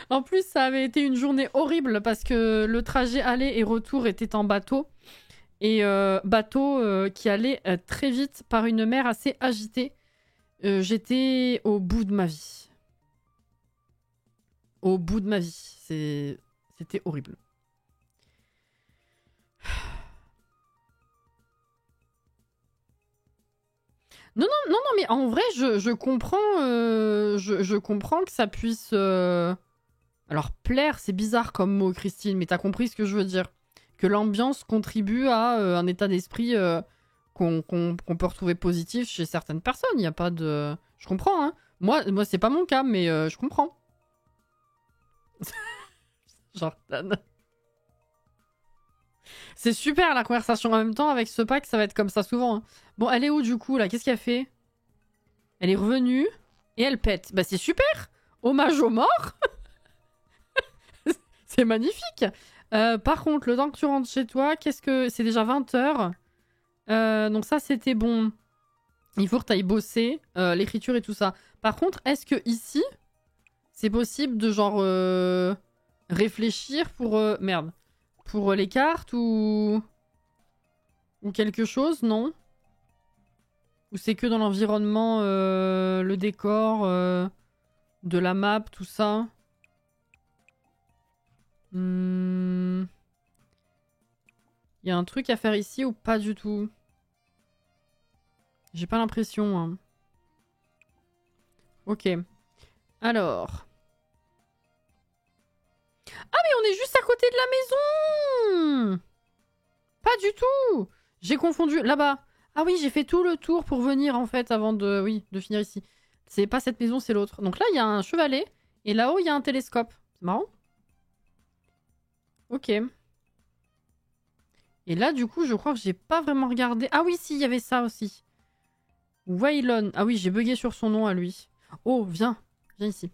En plus, ça avait été une journée horrible parce que le trajet aller et retour était en bateau. Et bateau qui allait très vite par une mer assez agitée. J'étais au bout de ma vie. Au bout de ma vie. C'était horrible. Non, mais en vrai, je comprends, je comprends que ça puisse... Alors, plaire, c'est bizarre comme mot, Christine, mais t'as compris ce que je veux dire. Que l'ambiance contribue à un état d'esprit qu'on peut retrouver positif chez certaines personnes. Il n'y a pas de... Je comprends, hein. Moi c'est pas mon cas, mais je comprends. Jordan. C'est super la conversation en même temps avec ce pack, ça va être comme ça souvent. Hein. Bon, elle est où du coup là? Qu'est-ce qu'elle fait? Elle est revenue et elle pète. Bah c'est super! Hommage aux morts! C'est magnifique! Par contre, le temps que tu rentres chez toi, qu'est-ce que... C'est déjà 20h. Donc ça, c'était bon. Il faut que tu ailles bosser l'écriture et tout ça. Par contre, est-ce que ici, c'est possible de genre réfléchir pour... merde. Pour les cartes ou quelque chose, non? Ou c'est que dans l'environnement, le décor, de la map, tout ça? Il y a un truc à faire ici ou pas du tout? J'ai pas l'impression. Hein. Ok. Alors. Ah mais on est juste à côté de la maison! Pas du tout! J'ai confondu. Là-bas. Ah oui, j'ai fait tout le tour pour venir en fait avant de... Oui, de finir ici. C'est pas cette maison, c'est l'autre. Donc là, il y a un chevalet. Et là-haut, il y a un télescope. C'est marrant. Ok. Et là, du coup, je crois que j'ai pas vraiment regardé... Ah oui, si, il y avait ça aussi. Waylon. Ah oui, j'ai bugué sur son nom à lui. Oh, viens. Viens ici.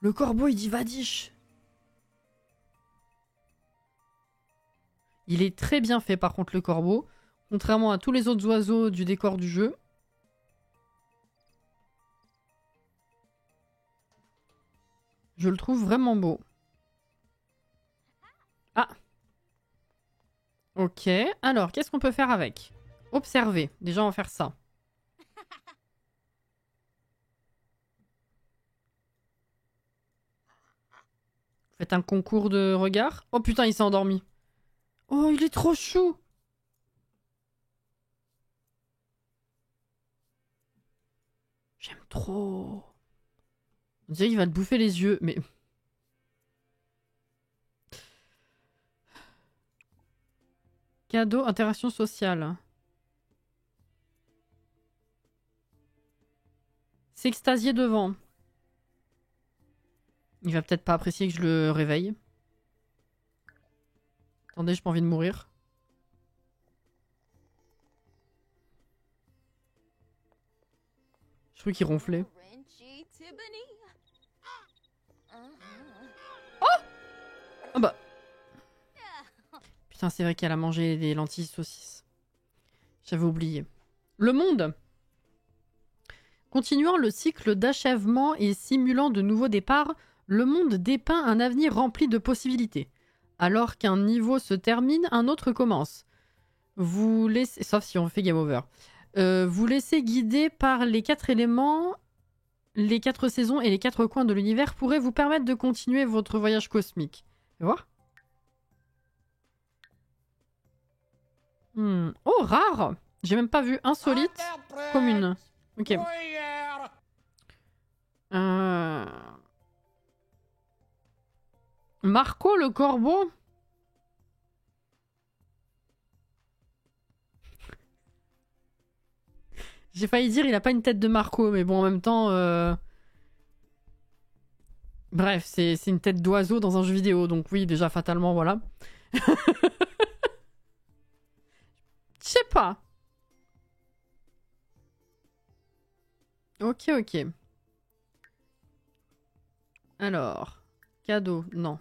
Le corbeau, il dit Vadish. Il est très bien fait, par contre, le corbeau. Contrairement à tous les autres oiseaux du décor du jeu. Je le trouve vraiment beau. Ah. Ok, alors qu'est-ce qu'on peut faire avec? Observer. Déjà, on va faire ça. Faites un concours de regard. Oh putain, il s'est endormi. Oh, il est trop chou. J'aime trop. On dirait qu'il va te bouffer les yeux, mais... Cadeau, interaction sociale. S'extasier devant. Il va peut-être pas apprécier que je le réveille. Attendez, j'ai pas envie de mourir. Je crois qu'il ronflait. Oh! Ah bah... Putain, c'est vrai qu'elle a mangé des lentilles saucisses. J'avais oublié. Le monde. Continuant le cycle d'achèvement et simulant de nouveaux départs, le monde dépeint un avenir rempli de possibilités. Alors qu'un niveau se termine, un autre commence. Vous laissez... Sauf si on fait game over. Vous laissez guider par les 4 éléments, les 4 saisons et les 4 coins de l'univers pourraient vous permettre de continuer votre voyage cosmique. Tu vois? Oh, rare! J'ai même pas vu insolite, commune. Ok. Marco le corbeau? J'ai failli dire il a pas une tête de Marco, mais bon, en même temps... Bref, c'est une tête d'oiseau dans un jeu vidéo, donc oui, déjà, fatalement, voilà. Je sais pas. Ok, ok. Alors, cadeau, non.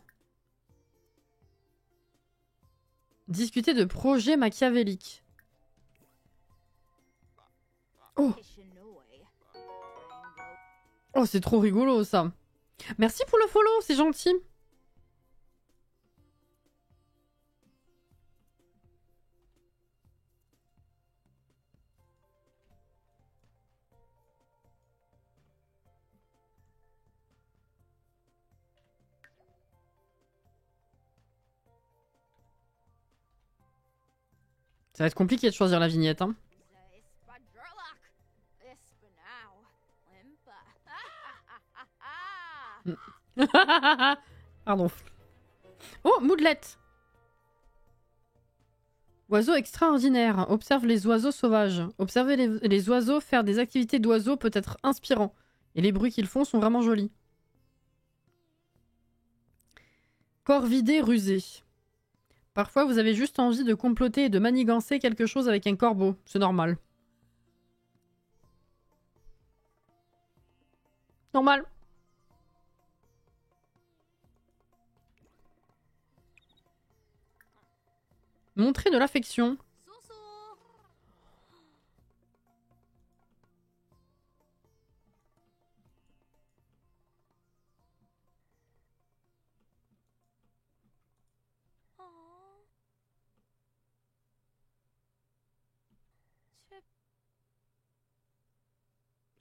Discuter de projets machiavéliques. Oh! Oh, c'est trop rigolo, ça. Merci pour le follow, c'est gentil. Ça va être compliqué de choisir la vignette, hein. Pardon. Oh, Moodlet. Oiseau extraordinaire. Observe les oiseaux sauvages. Observer les oiseaux faire des activités d'oiseaux peut être inspirant. Et les bruits qu'ils font sont vraiment jolis. Corps vidé, rusé. Parfois, vous avez juste envie de comploter et de manigancer quelque chose avec un corbeau. C'est normal. Normal. Montrer de l'affection.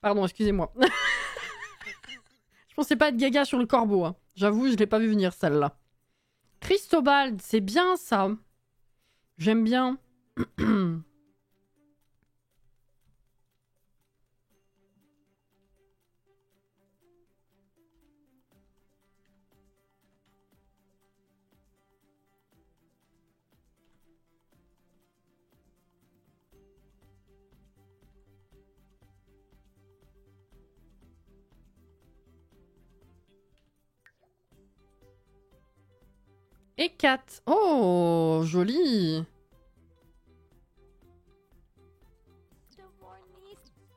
Pardon, excusez-moi. Je pensais pas être gaga sur le corbeau. Hein. J'avoue, je l'ai pas vu venir celle-là. Cristobal, c'est bien ça. J'aime bien. Et 4. Oh, joli.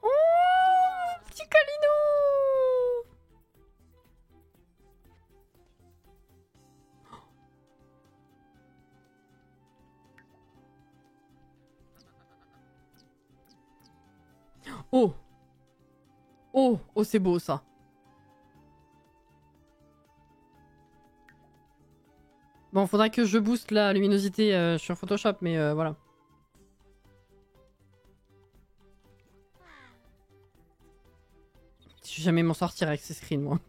Oh, petit Calino. Oh. Oh, oh, c'est beau ça. Bon, faudra que je booste la luminosité sur Photoshop, mais voilà. Je vais jamais m'en sortir avec ces screens, moi.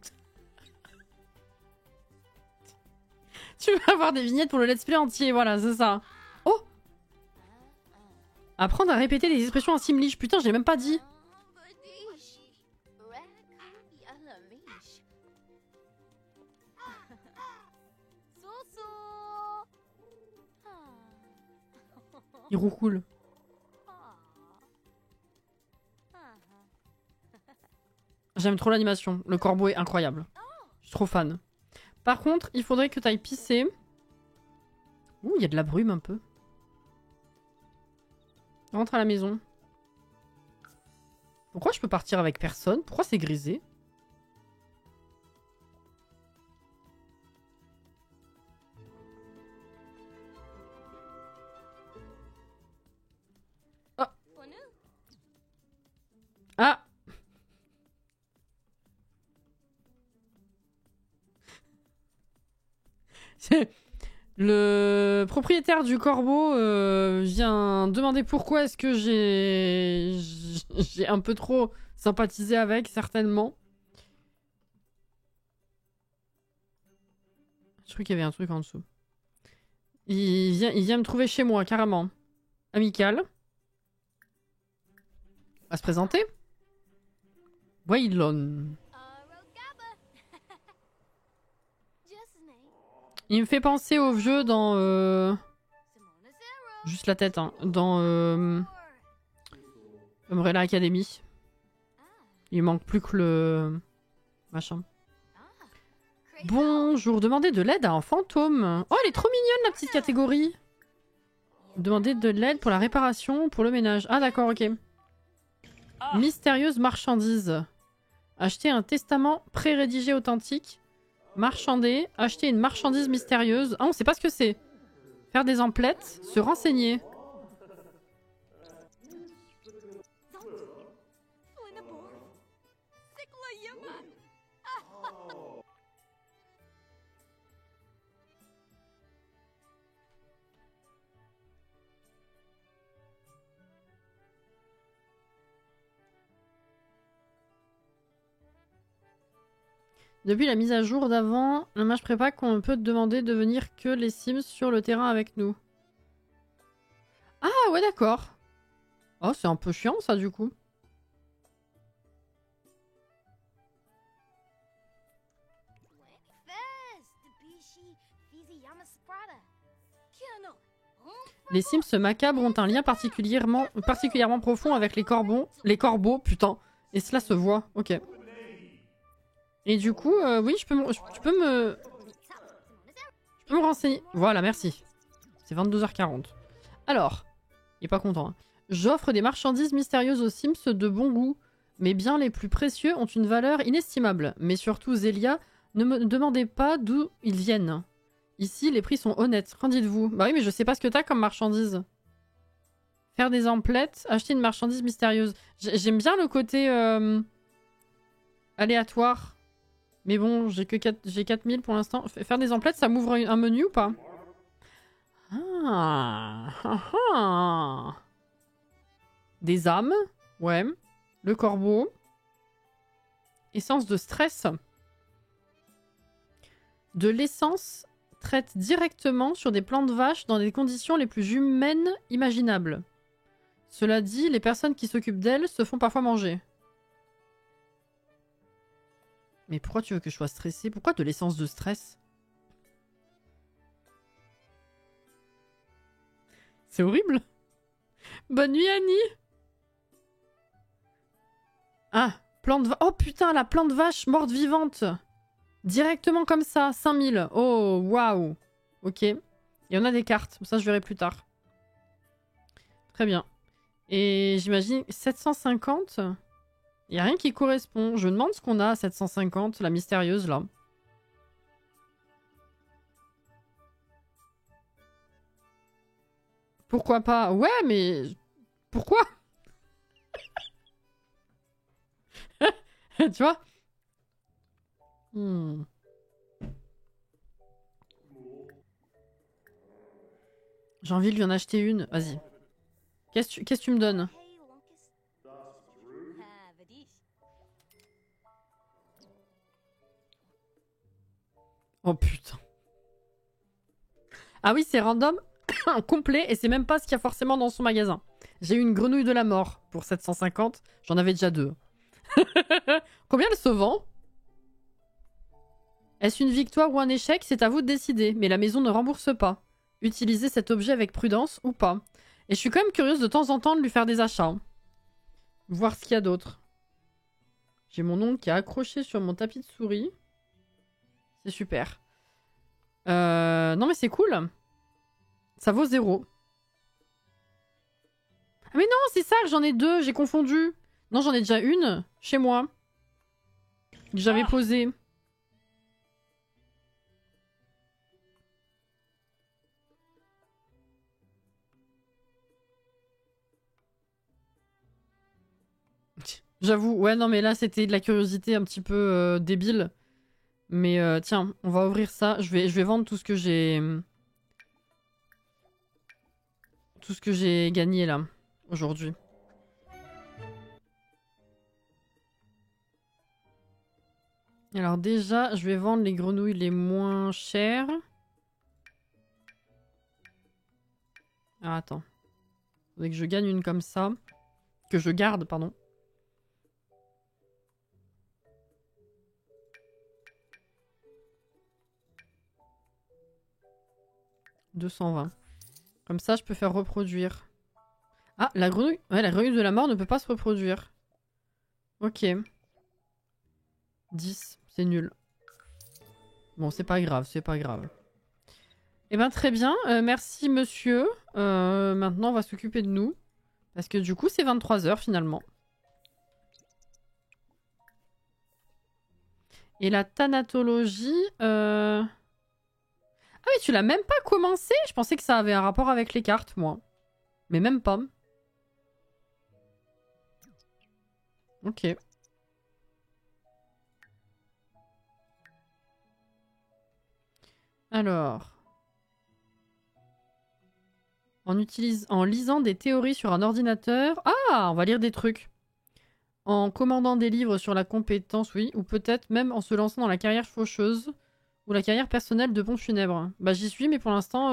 Tu vas avoir des vignettes pour le let's play entier, voilà, c'est ça. Oh! Apprendre à répéter les expressions en simlish. Putain, je l'ai même pas dit. Il roucoule. J'aime trop l'animation. Le corbeau est incroyable. Je suis trop fan. Par contre, il faudrait que tu ailles pisser. Ouh, il y a de la brume un peu. Rentre à la maison. Pourquoi je peux partir avec personne? Pourquoi c'est grisé? Ah. Ah. Le propriétaire du corbeau vient demander pourquoi est-ce que j'ai un peu trop sympathisé avec, certainement. Je crois qu'il y avait un truc en dessous. Il vient me trouver chez moi, carrément. Amical. À se présenter. Waylon. Il me fait penser au vieux dans... Juste la tête, hein. Dans Umbrella Academy. Il manque plus que le... Machin. Bonjour, demandez de l'aide à un fantôme. Oh, elle est trop mignonne, la petite catégorie. Demandez de l'aide pour la réparation, pour le ménage. Ah, d'accord, ok. Mystérieuse marchandise. Acheter un testament pré-rédigé authentique. Marchander. Acheter une marchandise mystérieuse. Ah, on sait pas ce que c'est. Faire des emplettes. Se renseigner. Depuis la mise à jour d'avant, le match prépa qu'on peut te demander de venir que les Sims sur le terrain avec nous. Ah ouais, d'accord. Oh, c'est un peu chiant ça du coup. Les Sims macabres ont un lien particulièrement profond avec les corbeaux, putain. Et cela se voit, ok. Et du coup, oui, je peux me renseigner. Voilà, merci. C'est 22h40. Alors, il est pas content. Hein. J'offre des marchandises mystérieuses aux Sims de bon goût. Mes biens les plus précieux ont une valeur inestimable. Mais surtout, Zélia, ne me demandez pas d'où ils viennent. Ici, les prix sont honnêtes. Qu'en dites-vous? Bah oui, mais je sais pas ce que t'as comme marchandise. Faire des emplettes, acheter une marchandise mystérieuse. J'aime bien le côté aléatoire. Mais bon, j'ai 4000 pour l'instant. Faire des emplettes, ça m'ouvre un menu ou pas? Ah. Des âmes. Ouais. Le corbeau. Essence de stress. De l'essence traite directement sur des plantes vaches dans des conditions les plus humaines imaginables. Cela dit, les personnes qui s'occupent d'elles se font parfois manger. Mais pourquoi tu veux que je sois stressée? Pourquoi de l'essence de stress? C'est horrible. Bonne nuit, Annie. Ah, plante oh putain, la plante vache morte vivante. Directement comme ça, 5000. Oh, waouh. Ok. Il y en a des cartes. Ça, je verrai plus tard. Très bien. Et j'imagine 750. Il n'y a rien qui correspond. Je me demande ce qu'on a à 750, la mystérieuse, là. Pourquoi pas? Ouais, mais... Pourquoi? Tu vois? J'ai envie de lui en acheter une. Vas-y. Qu'est-ce que tu me donnes? Oh putain. Ah oui, c'est random, complet, et c'est même pas ce qu'il y a forcément dans son magasin. J'ai eu une grenouille de la mort pour 750. J'en avais déjà 2. Combien elle se vend? Est-ce une victoire ou un échec? C'est à vous de décider, mais la maison ne rembourse pas. Utilisez cet objet avec prudence ou pas. Et je suis quand même curieuse de temps en temps de lui faire des achats. Hein. Voir ce qu'il y a d'autre. J'ai mon ongle qui est accroché sur mon tapis de souris. C'est super. Non mais c'est cool. Ça vaut 0. Ah mais non, c'est ça, j'en ai 2, j'ai confondu. Non, j'en ai déjà une, chez moi. Que j'avais posée. J'avoue, ouais, non, mais là, c'était de la curiosité un petit peu débile. Mais tiens, on va ouvrir ça. Je vais vendre tout ce que j'ai... Tout ce que j'ai gagné, là, aujourd'hui. Alors déjà, je vais vendre les grenouilles les moins chères. Ah, attends. Faudrait que je gagne une comme ça. Que je garde, pardon. « 220. Comme ça, je peux faire reproduire. Ah, la grenouille... Ouais, la grenouille de la mort ne peut pas se reproduire. Ok. 10, c'est nul. Bon, c'est pas grave, c'est pas grave. Eh ben, très bien. Merci, monsieur. Maintenant, on va s'occuper de nous. Parce que du coup, c'est 23 h finalement. Et la thanatologie... Ah oui, tu l'as même pas commencé? Je pensais que ça avait un rapport avec les cartes, moi. Mais même pas. Ok. Alors... En lisant des théories sur un ordinateur... Ah, on va lire des trucs. En commandant des livres sur la compétence, oui. Ou peut-être même en se lançant dans la carrière faucheuse. Ou la carrière personnelle de pont funèbre. Bah j'y suis, mais pour l'instant...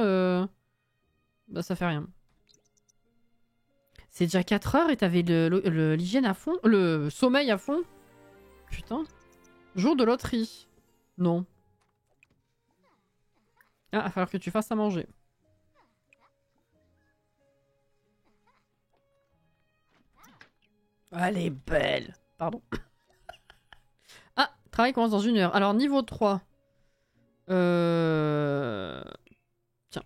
Bah ça fait rien. C'est déjà 4 heures et t'avais l'hygiène à fond? Le sommeil à fond? Putain. Jour de loterie. Non. Ah, il va falloir que tu fasses à manger. Elle est belle. Pardon. Ah, travail commence dans 1 heure. Alors, niveau 3. Tiens.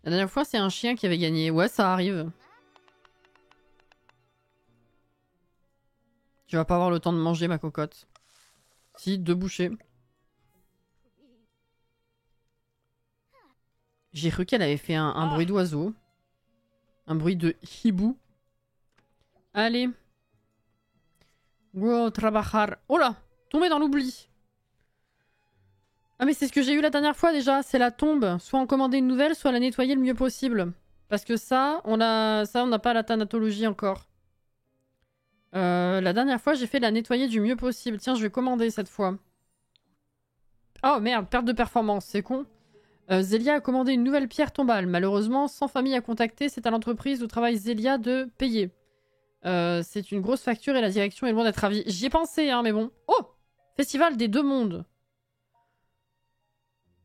La dernière fois, c'est un chien qui avait gagné. Ouais, ça arrive. Tu vas pas avoir le temps de manger, ma cocotte. Si, 2 bouchées. J'ai cru qu'elle avait fait un bruit d'oiseau. Un bruit de hibou. Allez. Go trabajar. Oh là! Tombé dans l'oubli. Ah mais c'est ce que j'ai eu la dernière fois déjà. C'est la tombe. Soit en commander une nouvelle, soit la nettoyer le mieux possible. Parce que ça, on n'a pas la thanatologie encore. La dernière fois, j'ai fait la nettoyer du mieux possible. Tiens, je vais commander cette fois. Oh merde, perte de performance, c'est con. Zélia a commandé une nouvelle pierre tombale. Malheureusement, sans famille à contacter, c'est à l'entreprise où travaille Zélia de payer. C'est une grosse facture et la direction est loin d'être ravie. J'y ai pensé, hein, mais bon. Oh! Festival des Deux Mondes.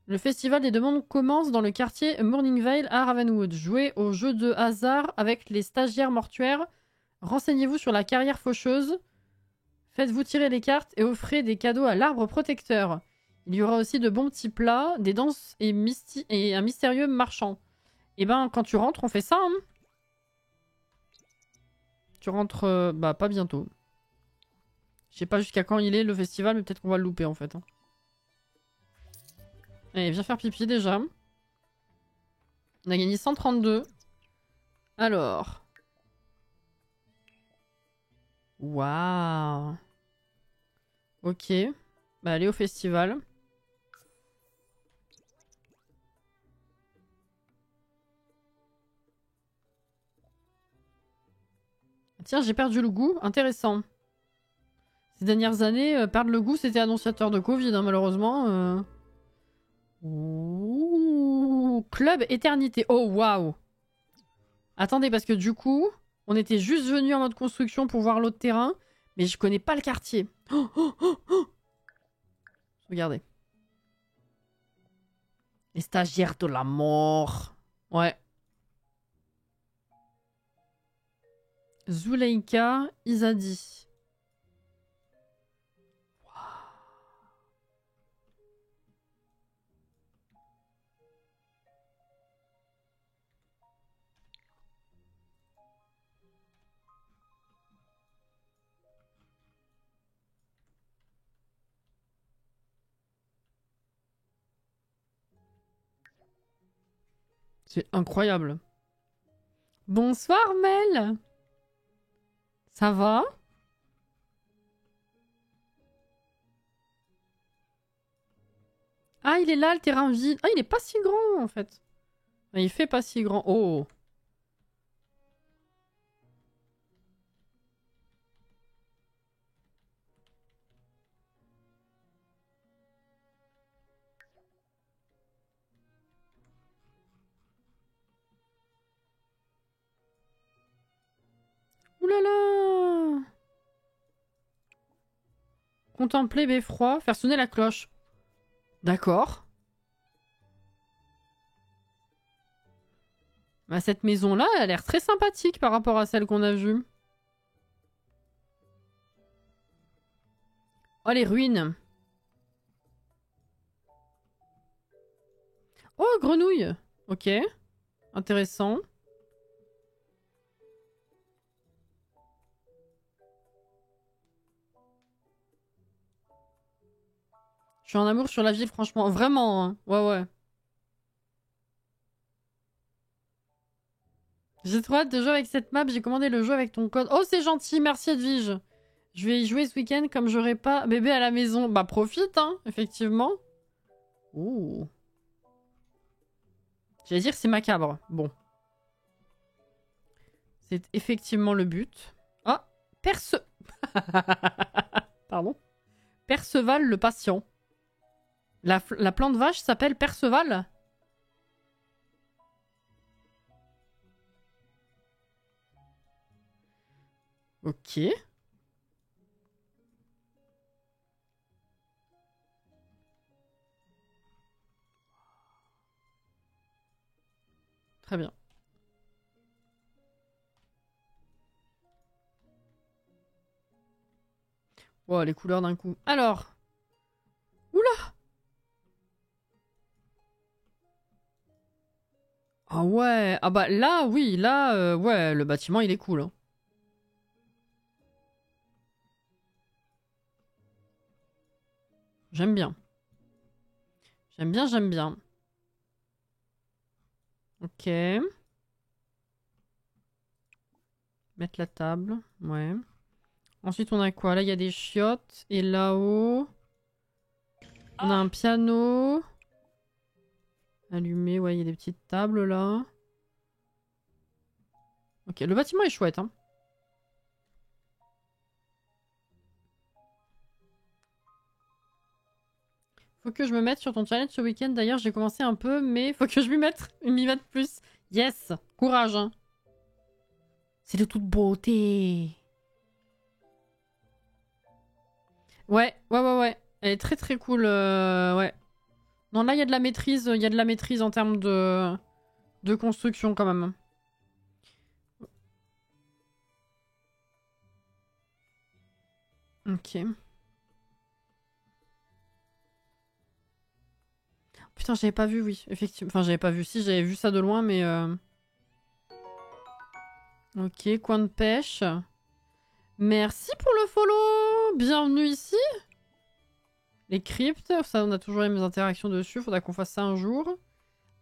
Le Festival des Deux Mondes commence dans le quartier Morningvale à Ravenwood. Jouez au jeu de hasard avec les stagiaires mortuaires. Renseignez-vous sur la carrière faucheuse. Faites-vous tirer les cartes et offrez des cadeaux à l'arbre protecteur. Il y aura aussi de bons petits plats, des danses et un mystérieux marchand. Et ben, quand tu rentres, on fait ça, hein. Tu rentres, bah, pas bientôt. Je sais pas jusqu'à quand il est, le festival, mais peut-être qu'on va le louper, en fait. Hein. Allez, viens faire pipi, déjà. On a gagné 132. Alors. Waouh. Ok. Bah, allez au festival. Tiens, j'ai perdu le goût. Intéressant. Ces dernières années, perdre le goût, c'était annonciateur de Covid, hein, malheureusement. Ouh, Club Éternité. Oh, waouh. Attendez, parce que du coup, on était juste venu en mode construction pour voir l'autre terrain, mais je connais pas le quartier. Oh, oh, oh, oh. Regardez. Les stagiaires de la mort. Ouais. Zuleika Izadi. C'est incroyable. Bonsoir Mel. Ça va? Ah, il est là, le terrain vide. Ah, il est pas si grand, en fait. Il fait pas si grand. Oh. Ouh là là. Contempler beffroi, faire sonner la cloche. D'accord. Bah, cette maison-là, elle a l'air très sympathique par rapport à celle qu'on a vue. Oh, les ruines. Oh, grenouille. Ok. Intéressant. Je suis en amour sur la ville, franchement. Vraiment, hein. Ouais, ouais. J'ai trop hâte de jouer avec cette map. J'ai commandé le jeu avec ton code. Oh, c'est gentil. Merci, Edwige. Je vais y jouer ce week-end comme j'aurai pas bébé à la maison. Bah, profite, hein, effectivement. Ouh. J'allais dire c'est macabre. Bon. C'est effectivement le but. Ah, Pardon. Perceval le patient. La plante vache s'appelle Perceval. Ok. Très bien. Wow, les couleurs d'un coup. Alors. Oula. Ah ouais. Ah bah là, oui. Là, ouais, le bâtiment, il est cool. Hein. J'aime bien. J'aime bien, j'aime bien. Ok. Mettre la table. Ouais. Ensuite, on a quoi? Là, il y a des chiottes. Et là-haut... On a un piano. Allumé. Ouais, il y a des petites tables, là. Ok, le bâtiment est chouette, hein. Faut que je me mette sur ton challenge ce week-end. D'ailleurs, j'ai commencé un peu, mais faut que je m'y mette plus. Yes! Courage, hein. C'est de toute beauté. Ouais, ouais, ouais, ouais. Elle est très très cool, ouais. Non, là, il y a de la maîtrise, il y a de la maîtrise en termes de construction, quand même. Ok. Putain, j'avais pas vu, oui, effectivement. Enfin, j'avais pas vu, si, j'avais vu ça de loin, mais... Ok, coin de pêche. Merci pour le follow. Bienvenue ici. Les cryptes, ça, on a toujours les mêmes interactions dessus. Faudra qu'on fasse ça un jour.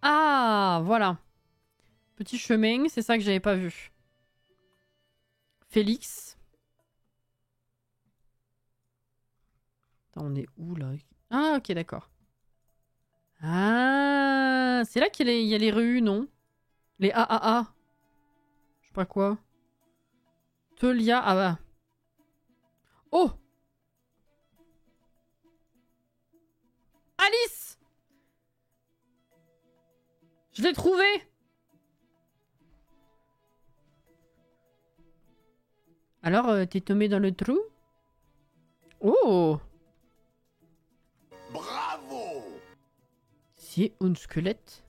Ah, voilà. Petit chemin, c'est ça que j'avais pas vu. Félix. Attends, on est où, là? Ah, ok, d'accord. Ah, c'est là qu'il y a les rues, non? Les AAA. Je sais pas quoi. Telia. Ah bah. Oh! Alice! Je l'ai trouvé! Alors, t'es tombé dans le trou? Oh! Bravo! C'est un squelette.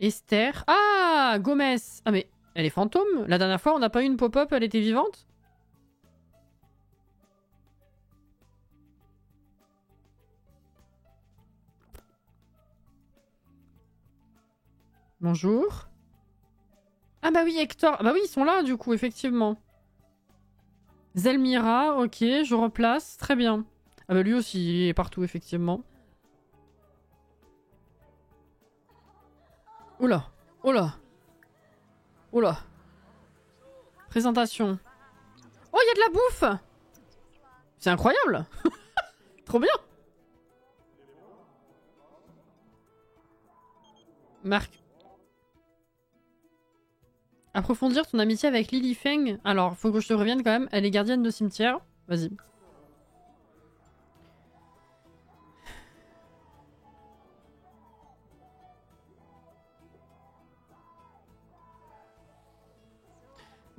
Esther. Ah! Gomez! Ah mais, elle est fantôme? La dernière fois, on n'a pas eu une pop-up, elle était vivante? Bonjour. Ah bah oui, Hector. Bah oui, ils sont là, du coup, effectivement. Zelmira, ok, je replace. Très bien. Ah bah lui aussi, il est partout, effectivement. Oula, oula, oula. Présentation. Oh, il y a de la bouffe! C'est incroyable! Trop bien! Marc. Approfondir ton amitié avec Lily Feng. Alors, faut que je te revienne quand même. Elle est gardienne de cimetière. Vas-y.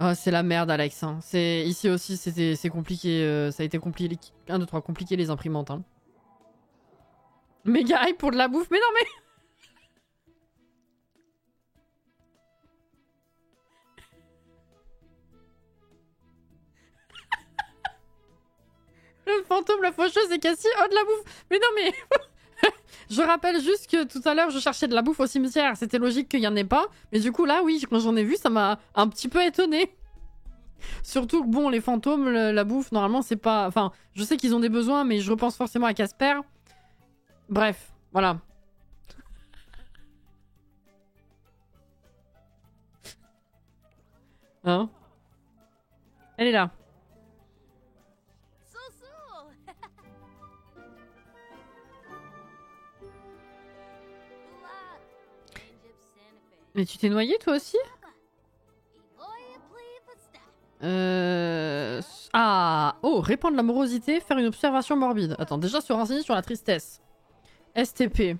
Oh, c'est la merde, Alex. Hein. Ici aussi, c'est compliqué. Ça a été compliqué. 1, 2, 3, compliqué les imprimantes. Hein. Méga hype pour de la bouffe. Mais non, mais... Le fantôme, la faucheuse et Cassie, oh de la bouffe. Mais non mais... Je rappelle juste que tout à l'heure, je cherchais de la bouffe au cimetière. C'était logique qu'il y en ait pas. Mais du coup, là, oui, quand j'en ai vu, ça m'a un petit peu étonné. Surtout que, bon, les fantômes, la bouffe, normalement, c'est pas... Enfin, je sais qu'ils ont des besoins, mais je repense forcément à Casper. Bref, voilà. Hein? Elle est là. Mais tu t'es noyé toi aussi? Ah! Oh, répandre l'amorosité, faire une observation morbide. Attends, déjà se renseigner sur la tristesse. STP.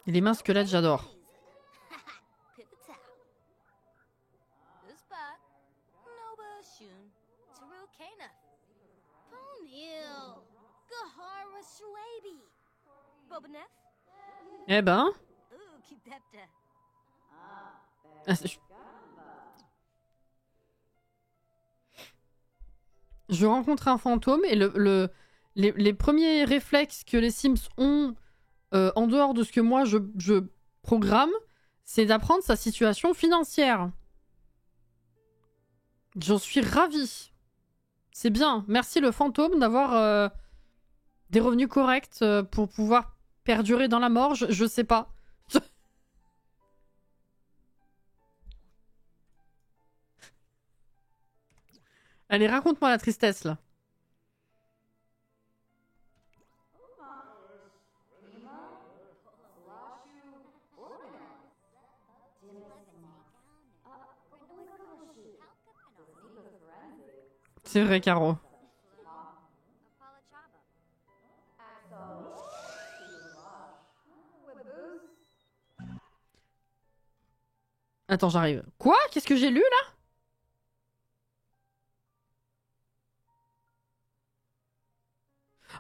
Et les mains squelettes, j'adore. Eh ben... Ah, je rencontre un fantôme et les premiers réflexes que les Sims ont en dehors de ce que moi je programme, c'est d'apprendre sa situation financière. J'en suis ravie. C'est bien. Merci le fantôme d'avoir des revenus corrects pour pouvoir perdurer dans la mort. Je sais pas. Allez, raconte-moi la tristesse, là. C'est vrai, Caro. Attends, j'arrive. Quoi? Qu'est-ce que j'ai lu, là?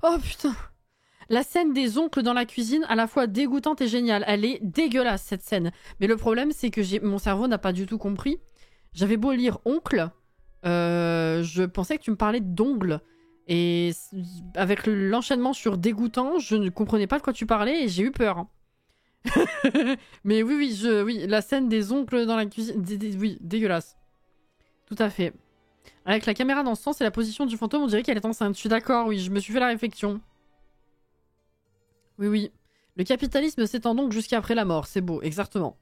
Oh, putain. La scène des oncles dans la cuisine, à la fois dégoûtante et géniale. Elle est dégueulasse, cette scène. Mais le problème, c'est que mon cerveau n'a pas du tout compris. J'avais beau lire oncle, je pensais que tu me parlais d'ongles. Et avec l'enchaînement sur dégoûtant, je ne comprenais pas de quoi tu parlais et j'ai eu peur. Mais oui, oui, la scène des oncles dans la cuisine, oui, dégueulasse. Tout à fait. Avec la caméra dans ce sens et la position du fantôme, on dirait qu'elle est enceinte. Je suis d'accord, oui, je me suis fait la réflexion. Oui, oui. Le capitalisme s'étend donc jusqu'après la mort, c'est beau, exactement.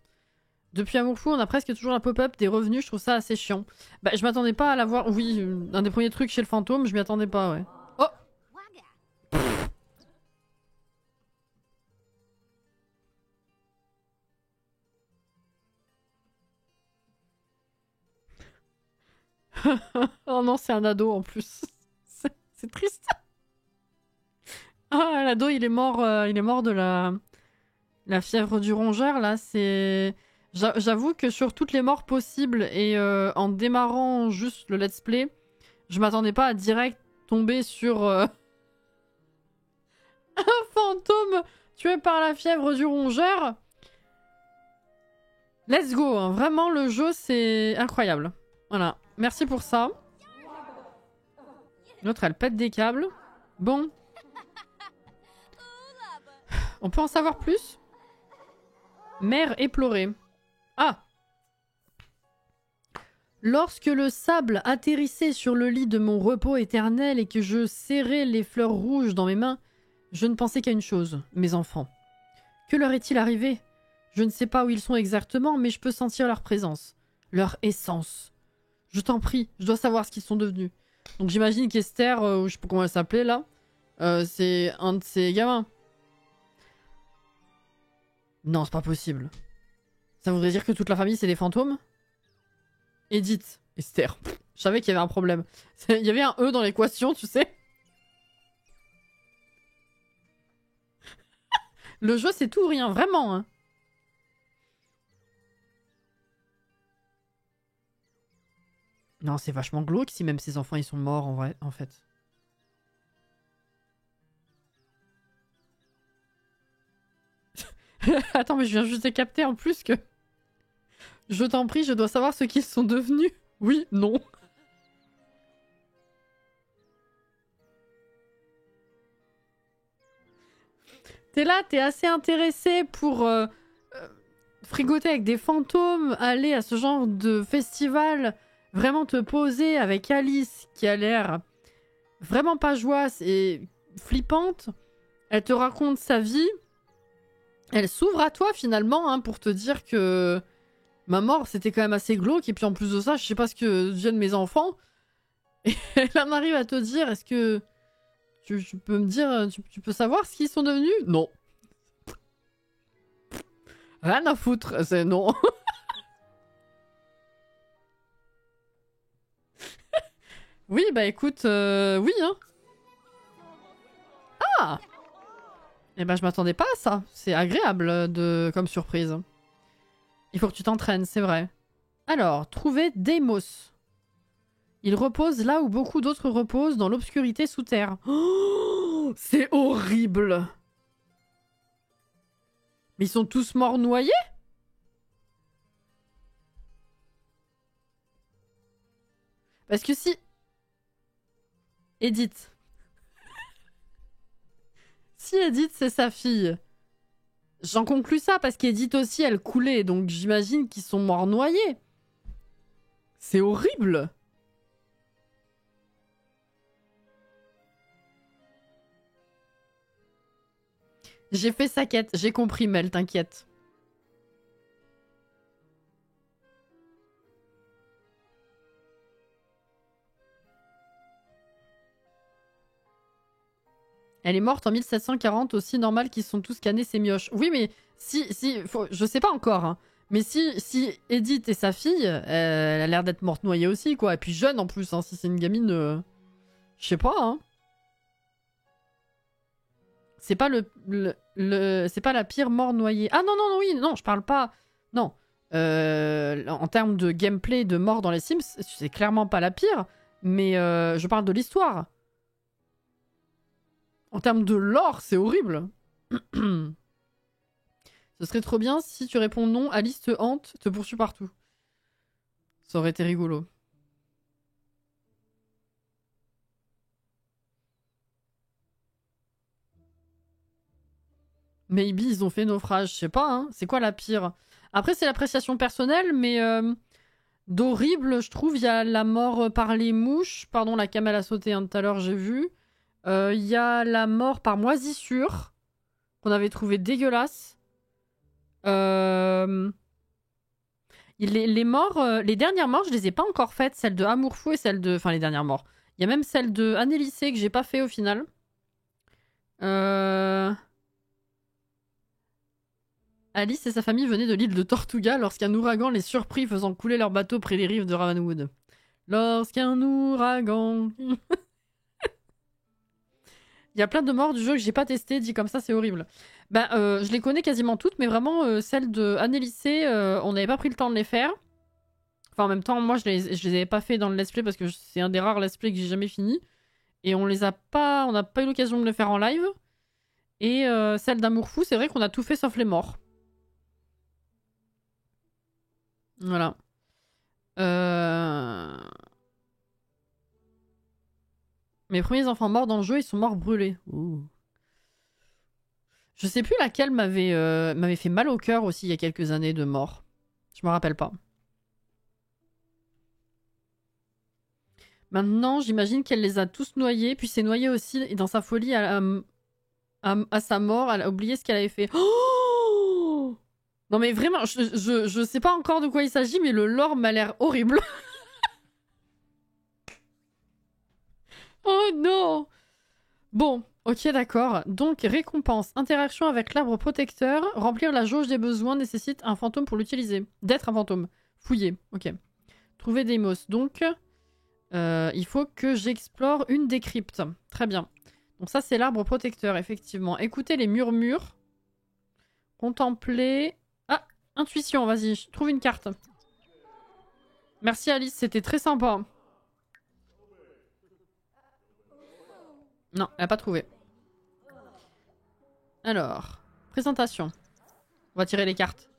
Depuis Amour Fou, on a presque toujours la pop-up des revenus, je trouve ça assez chiant. Bah, je m'attendais pas à la voir. Oui, un des premiers trucs chez le fantôme, je m'y attendais pas, ouais. Oh! Oh non, c'est un ado en plus. C'est triste. Ah, l'ado, il est mort de la fièvre du rongeur, là. C'est... J'avoue que sur toutes les morts possibles et en démarrant juste le let's play, je m'attendais pas à direct tomber sur un fantôme tué par la fièvre du rongeur. Let's go, hein. Vraiment, le jeu, c'est incroyable. Voilà, merci pour ça. L'autre, elle pète des câbles. Bon. On peut en savoir plus? Mère éplorée. Ah! Lorsque le sable atterrissait sur le lit de mon repos éternel et que je serrais les fleurs rouges dans mes mains, je ne pensais qu'à une chose, mes enfants. Que leur est-il arrivé? Je ne sais pas où ils sont exactement, mais je peux sentir leur présence, leur essence. Je t'en prie, je dois savoir ce qu'ils sont devenus. Donc j'imagine qu'Esther, ou je sais pas comment elle s'appelait là, c'est un de ses gamins. Non, c'est pas possible. Ça voudrait dire que toute la famille c'est des fantômes? Edith. Esther. Je savais qu'il y avait un problème. Il y avait un E dans l'équation, tu sais. Le jeu c'est tout ou rien, vraiment. Hein. Non, c'est vachement glauque si même ses enfants ils sont morts en vrai, en fait. Attends, mais je viens juste de capter en plus que... Je t'en prie, je dois savoir ce qu'ils sont devenus. Oui, non. T'es là, t'es assez intéressé pour frigoter avec des fantômes, aller à ce genre de festival, vraiment te poser avec Alice qui a l'air vraiment pas joyeuse et flippante. Elle te raconte sa vie. Elle s'ouvre à toi finalement hein, pour te dire que ma mort c'était quand même assez glauque et puis en plus de ça je sais pas ce que deviennent mes enfants. Et elle en arrive à te dire est-ce que tu peux me dire, tu peux savoir ce qu'ils sont devenus? Non. Rien à foutre, c'est non. Oui, bah écoute, oui, hein. Ah! Eh ben je m'attendais pas à ça. C'est agréable comme surprise. Il faut que tu t'entraînes, c'est vrai. Alors, trouver Deimos. Il repose là où beaucoup d'autres reposent, dans l'obscurité sous terre. Oh, c'est horrible! Mais ils sont tous morts noyés? Parce que si... Edith. Si Edith c'est sa fille, j'en conclus ça parce qu'Edith aussi elle coulait, donc j'imagine qu'ils sont morts noyés. C'est horrible! J'ai fait sa quête, j'ai compris Mel, t'inquiète. Elle est morte en 1740, aussi normal qu'ils sont tous cannés, c'est mioche. Oui, mais je sais pas encore, hein. Mais si Edith est sa fille, elle a l'air d'être morte noyée aussi, quoi. Et puis jeune en plus, hein, si c'est une gamine, je sais pas, hein. C'est pas c'est pas la pire mort noyée. Ah non, non, non, oui, non, je parle pas... Non. En termes de gameplay de mort dans les Sims, c'est clairement pas la pire, mais je parle de l'histoire. En termes de lore, c'est horrible. Ce serait trop bien si tu réponds non, Alice te hante, te poursuit partout. Ça aurait été rigolo. Maybe ils ont fait naufrage, je sais pas, hein. C'est quoi la pire? Après, c'est l'appréciation personnelle, mais d'horrible, je trouve, il y a la mort par les mouches. Pardon, la camelle a sauté tout à l'heure, j'ai vu. Il y a la mort par moisissure, qu'on avait trouvé dégueulasse. Les morts, les dernières morts, je les ai pas encore faites. Celle de Amour Fou et celle de... Enfin, les dernières morts. Il y a même celle de Annelissé que j'ai pas fait au final. Alice et sa famille venaient de l'île de Tortuga lorsqu'un ouragan les surprit faisant couler leur bateau près des rives de Ravenwood. Lorsqu'un ouragan... Il y a plein de morts du jeu que j'ai pas testé, dit comme ça, c'est horrible. Bah, je les connais quasiment toutes, mais vraiment, celles de Annelissé, on n'avait pas pris le temps de les faire. Enfin, en même temps, moi, je les avais pas fait dans le let's play parce que c'est un des rares let's play que j'ai jamais fini. Et on n'a pas eu l'occasion de le faire en live. Et celle d'Amour Fou, c'est vrai qu'on a tout fait sauf les morts. Voilà. Mes premiers enfants morts dans le jeu, ils sont morts brûlés. Ouh. Je sais plus laquelle m'avait fait mal au cœur aussi il y a quelques années de mort. Je me rappelle pas. Maintenant, j'imagine qu'elle les a tous noyés, puis s'est noyée aussi, et dans sa folie, à sa mort, elle a oublié ce qu'elle avait fait. Oh non mais vraiment, je sais pas encore de quoi il s'agit, mais le lore m'a l'air horrible. Oh non. Bon, ok d'accord. Donc, récompense, interaction avec l'arbre protecteur, remplir la jauge des besoins nécessite un fantôme pour l'utiliser. D'être un fantôme. Fouiller, ok. Trouver des mosses, donc... il faut que j'explore une des cryptes. Très bien. Donc ça, c'est l'arbre protecteur, effectivement. Écoutez les murmures. Contempler... Ah, intuition, vas-y, je trouve une carte. Merci Alice, c'était très sympa. Non, elle a pas trouvé. Alors, présentation. On va tirer les cartes.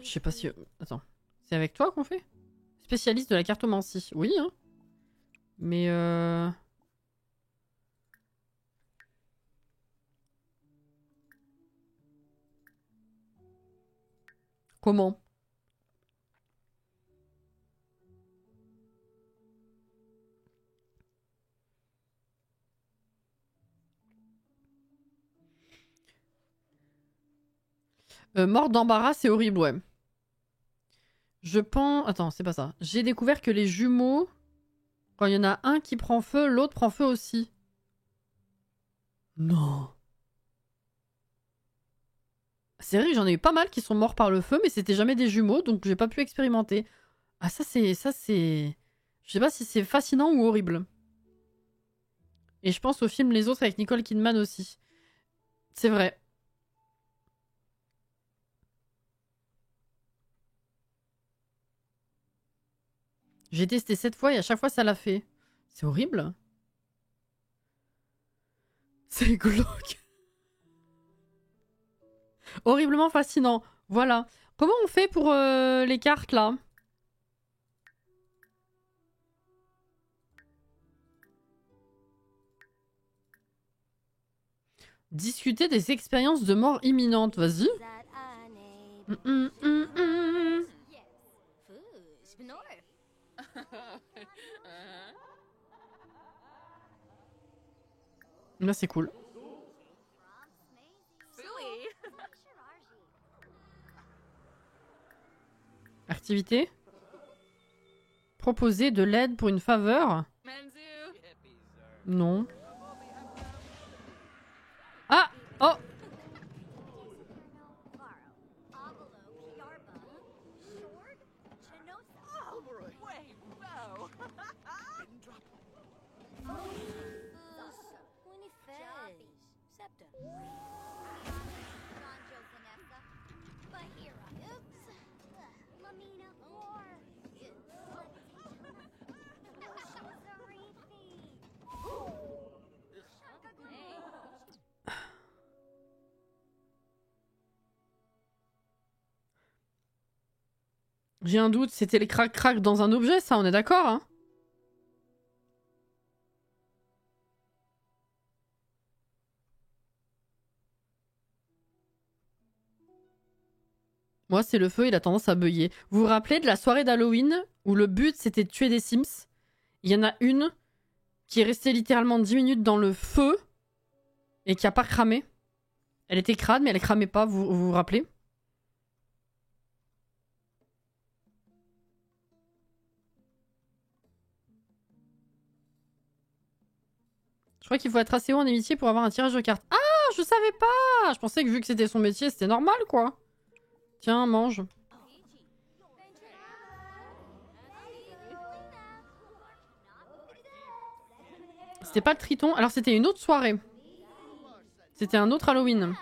Je sais pas si... Attends. C'est avec toi qu'on fait? Spécialiste de la cartomancie. Oui, hein. Mais comment? Mort d'embarras, c'est horrible, ouais. Je pense... Attends, c'est pas ça. J'ai découvert que les jumeaux, quand il y en a un qui prend feu, l'autre prend feu aussi. Non. C'est vrai que j'en ai eu pas mal qui sont morts par le feu, mais c'était jamais des jumeaux, donc j'ai pas pu expérimenter. Ah, ça c'est... Je sais pas si c'est fascinant ou horrible. Et je pense au film Les Autres avec Nicole Kidman aussi. C'est vrai. J'ai testé 7 fois et à chaque fois ça l'a fait. C'est horrible. C'est glauque. Horriblement fascinant. Voilà. Comment on fait pour les cartes là? Discuter des expériences de mort imminente. Vas-y. Là, c'est cool. Activité. Proposer de l'aide pour une faveur. Non. Ah! Oh! J'ai un doute, c'était les crac-crac dans un objet, ça, on est d'accord, hein? Moi, c'est le feu, il a tendance à beuiller. Vous vous rappelez de la soirée d'Halloween où le but c'était de tuer des Sims? Il y en a une qui est restée littéralement 10 minutes dans le feu et qui a pas cramé. Elle était crade, mais elle cramait pas, vous rappelez? Je crois qu'il faut être assez haut en amitié pour avoir un tirage de cartes. Ah, je savais pas. Je pensais que vu que c'était son métier, c'était normal, quoi. Tiens, mange. C'était pas le Triton. Alors, c'était une autre soirée. C'était un autre Halloween.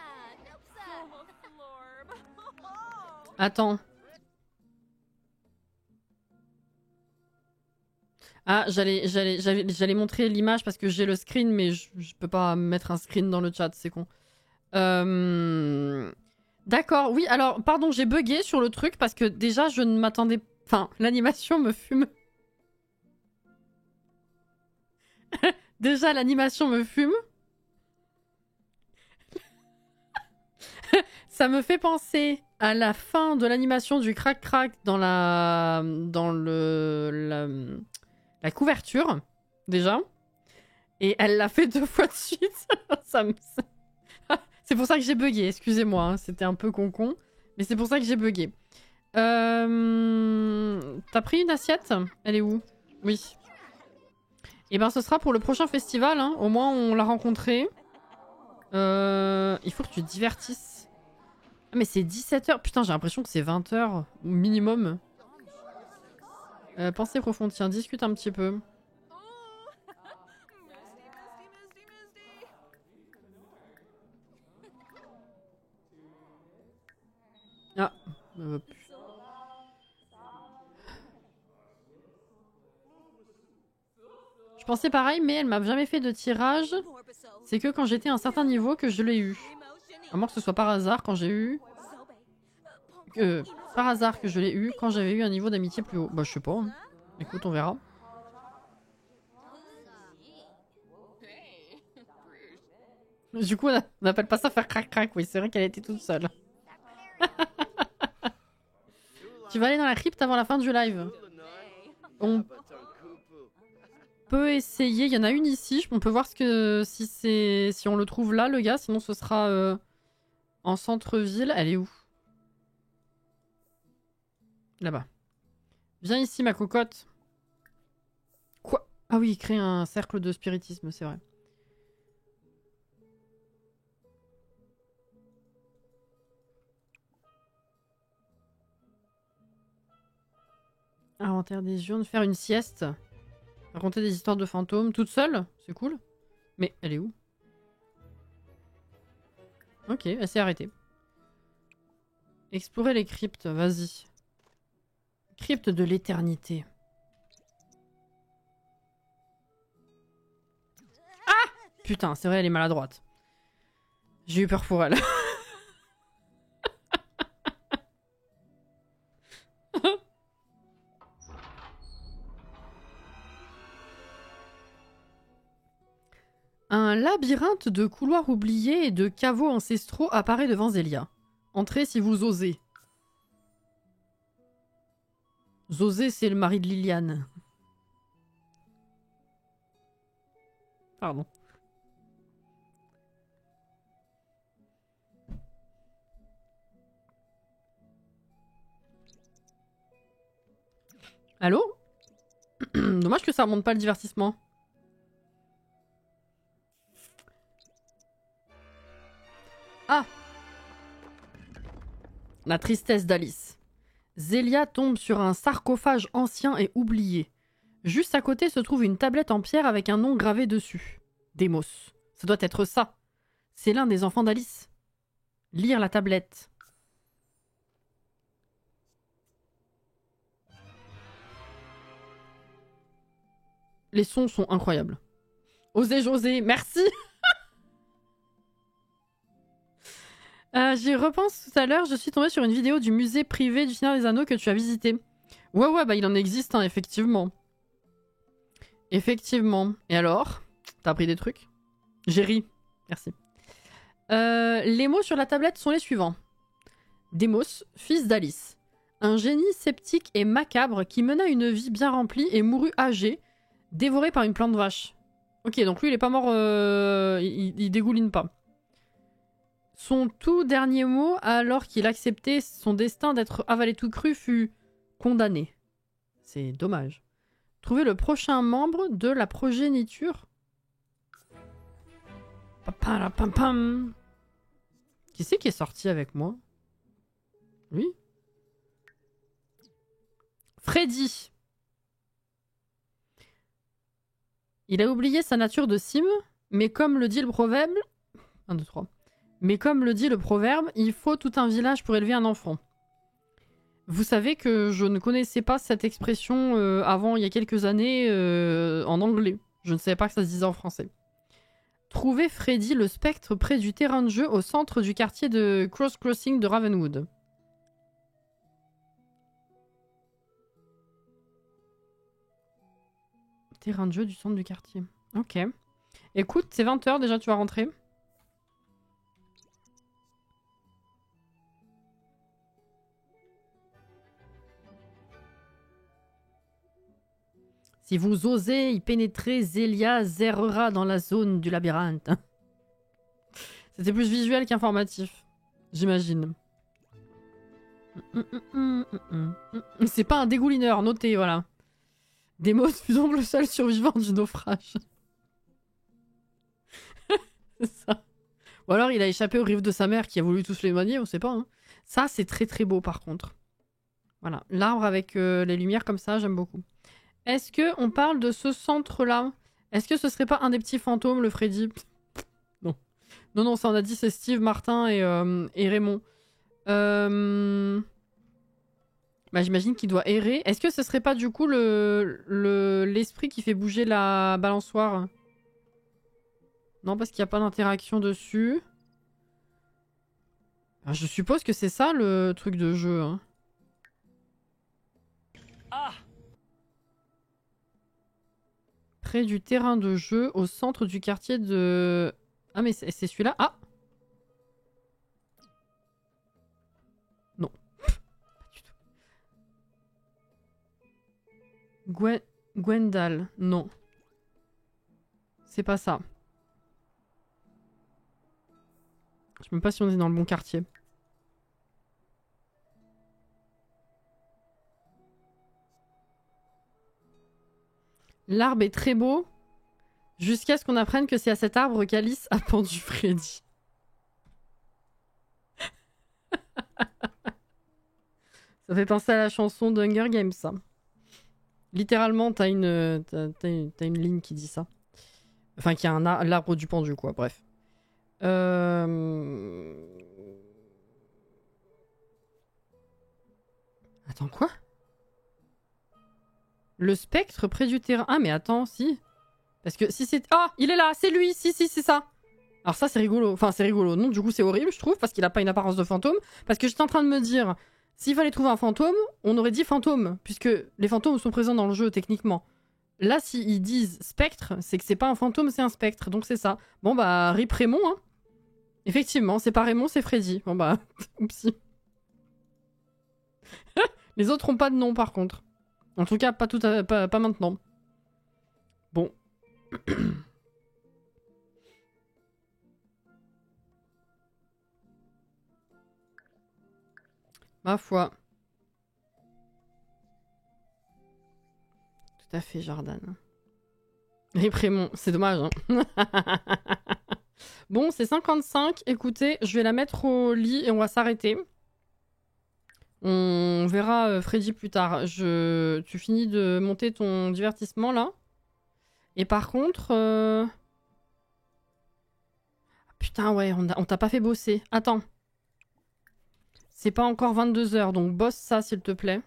Attends. Ah, j'allais montrer l'image parce que j'ai le screen, mais je peux pas mettre un screen dans le chat, c'est con. D'accord, oui, alors, pardon, j'ai bugué sur le truc parce que déjà, je ne m'attendais... Enfin, l'animation me fume. Déjà, l'animation me fume. Ça me fait penser à la fin de l'animation du crac-crac dans la couverture, déjà. Et elle l'a fait 2 fois de suite. C'est pour ça que j'ai bugué, excusez-moi. Hein. C'était un peu con-con. Mais c'est pour ça que j'ai bugué. T'as pris une assiette? Elle est où? Oui. Et ben ce sera pour le prochain festival. Hein. Au moins on l'a rencontré. Il faut que tu te divertisses. Ah, mais c'est 17h. Putain, j'ai l'impression que c'est 20h minimum. Pensée profonde, tiens, discute un petit peu. Ah. Je pensais pareil, mais elle m'a jamais fait de tirage. C'est que quand j'étais à un certain niveau que je l'ai eu. À moins que ce soit par hasard quand j'ai eu... par hasard que je l'ai eu quand j'avais eu un niveau d'amitié plus haut. Bah je sais pas. Hein. Écoute, on verra. Du coup, on n'appelle pas ça faire crac-crac. Oui, c'est vrai qu'elle était toute seule. Tu vas aller dans la crypte avant la fin du live. On peut essayer. Il y en a une ici. On peut voir si on le trouve là, le gars. Sinon, ce sera en centre-ville. Elle est où? Là-bas. Viens ici, ma cocotte. Quoi? Ah oui, créer un cercle de spiritisme, c'est vrai. Inventaire des urnes, faire une sieste. Raconter des histoires de fantômes toute seule, c'est cool. Mais elle est où? Ok, elle s'est arrêtée. Explorer les cryptes, vas-y. Crypte de l'éternité. Ah! Putain, c'est vrai, elle est maladroite. J'ai eu peur pour elle. Un labyrinthe de couloirs oubliés et de caveaux ancestraux apparaît devant Zélia. Entrez si vous osez. Zosé, c'est le mari de Liliane. Pardon. Allô? Dommage que ça remonte pas le divertissement. Ah! La tristesse d'Alice. Zélia tombe sur un sarcophage ancien et oublié. Juste à côté se trouve une tablette en pierre avec un nom gravé dessus. Démos. Ça doit être ça. C'est l'un des enfants d'Alice. Lire la tablette. Les sons sont incroyables. Osez José, merci. J'y repense tout à l'heure, je suis tombée sur une vidéo du musée privé du Seigneur des Anneaux que tu as visité. Ouais, bah il en existe, hein, effectivement. Effectivement. Et alors? T'as appris des trucs? J'ai ri. Merci. Les mots sur la tablette sont les suivants. Démos, fils d'Alice. Un génie sceptique et macabre qui mena une vie bien remplie et mourut âgé, dévoré par une plante vache. Ok, donc lui il est pas mort, il dégouline pas. Son tout dernier mot, alors qu'il acceptait son destin d'être avalé tout cru, fut condamné. C'est dommage. Trouver le prochain membre de la progéniture. Pam. Qui c'est qui est sorti avec moi? Lui? Freddy. Il a oublié sa nature de sim, mais comme le dit le proverbe... 1, 2, 3. Mais comme le dit le proverbe, il faut tout un village pour élever un enfant. Vous savez que je ne connaissais pas cette expression avant, il y a quelques années, en anglais. Je ne savais pas que ça se disait en français. Trouvez Freddy le spectre près du terrain de jeu au centre du quartier de Cross Crossing de Ravenwood. Terrain de jeu du centre du quartier. Ok. Écoute, c'est 20h déjà, tu vas rentrer. Si vous osez y pénétrer, Zélia zerrera dans la zone du labyrinthe. C'était plus visuel qu'informatif, j'imagine. C'est pas un dégoulineur, notez, voilà. Demos fut donc le seul survivant du naufrage. C'est ça. Ou alors il a échappé aux rives de sa mère qui a voulu tous les manier, on sait pas. Hein. Ça, c'est très très beau par contre. Voilà, l'arbre avec les lumières comme ça, j'aime beaucoup. Est-ce que on parle de ce centre-là? Est-ce que ce serait pas un des petits fantômes, le Freddy? Non. Non, non, ça on a dit, c'est Steve, Martin et Raymond. Bah, j'imagine qu'il doit errer. Est-ce que ce serait pas du coup l'esprit qui fait bouger la balançoire? Non, parce qu'il n'y a pas d'interaction dessus. Ah, je suppose que c'est ça le truc de jeu. Hein. Ah! Près du terrain de jeu, au centre du quartier de... Ah, mais c'est celui-là? Ah! Non. Pas du tout. Gwendal. Non. C'est pas ça. Je sais même pas si on est dans le bon quartier. L'arbre est très beau, jusqu'à ce qu'on apprenne que c'est à cet arbre qu'Alice a pendu Freddy. Ça fait penser à la chanson d'Hunger Games, ça. Littéralement, t'as une ligne qui dit ça. Enfin, qui a l'arbre du pendu, quoi, bref. Attends, quoi? Le spectre près du terrain. Ah, mais attends, si. Parce que si c'est... Ah, il est là, c'est lui, si, c'est ça. Alors ça, c'est rigolo. Enfin, c'est rigolo. Non, du coup, c'est horrible, je trouve, parce qu'il a pas une apparence de fantôme. Parce que j'étais en train de me dire, s'il fallait trouver un fantôme, on aurait dit fantôme, puisque les fantômes sont présents dans le jeu, techniquement. Là, s'ils disent spectre, c'est que c'est pas un fantôme, c'est un spectre. Donc c'est ça. Bon, bah, rip Raymond, hein. Effectivement, c'est pas Raymond, c'est Freddy. Bon, bah, oupsie. Les autres ont pas de nom, par contre. En tout cas, pas maintenant. Bon. Ma foi. Tout à fait, Jordan. Rip Raymond, c'est dommage. Hein. Bon, c'est 55. Écoutez, je vais la mettre au lit et on va s'arrêter. On verra Freddy plus tard. Tu finis de monter ton divertissement là. Et par contre... Putain, ouais, on t'a pas fait bosser. Attends. C'est pas encore 22 h, donc bosse ça s'il te plaît.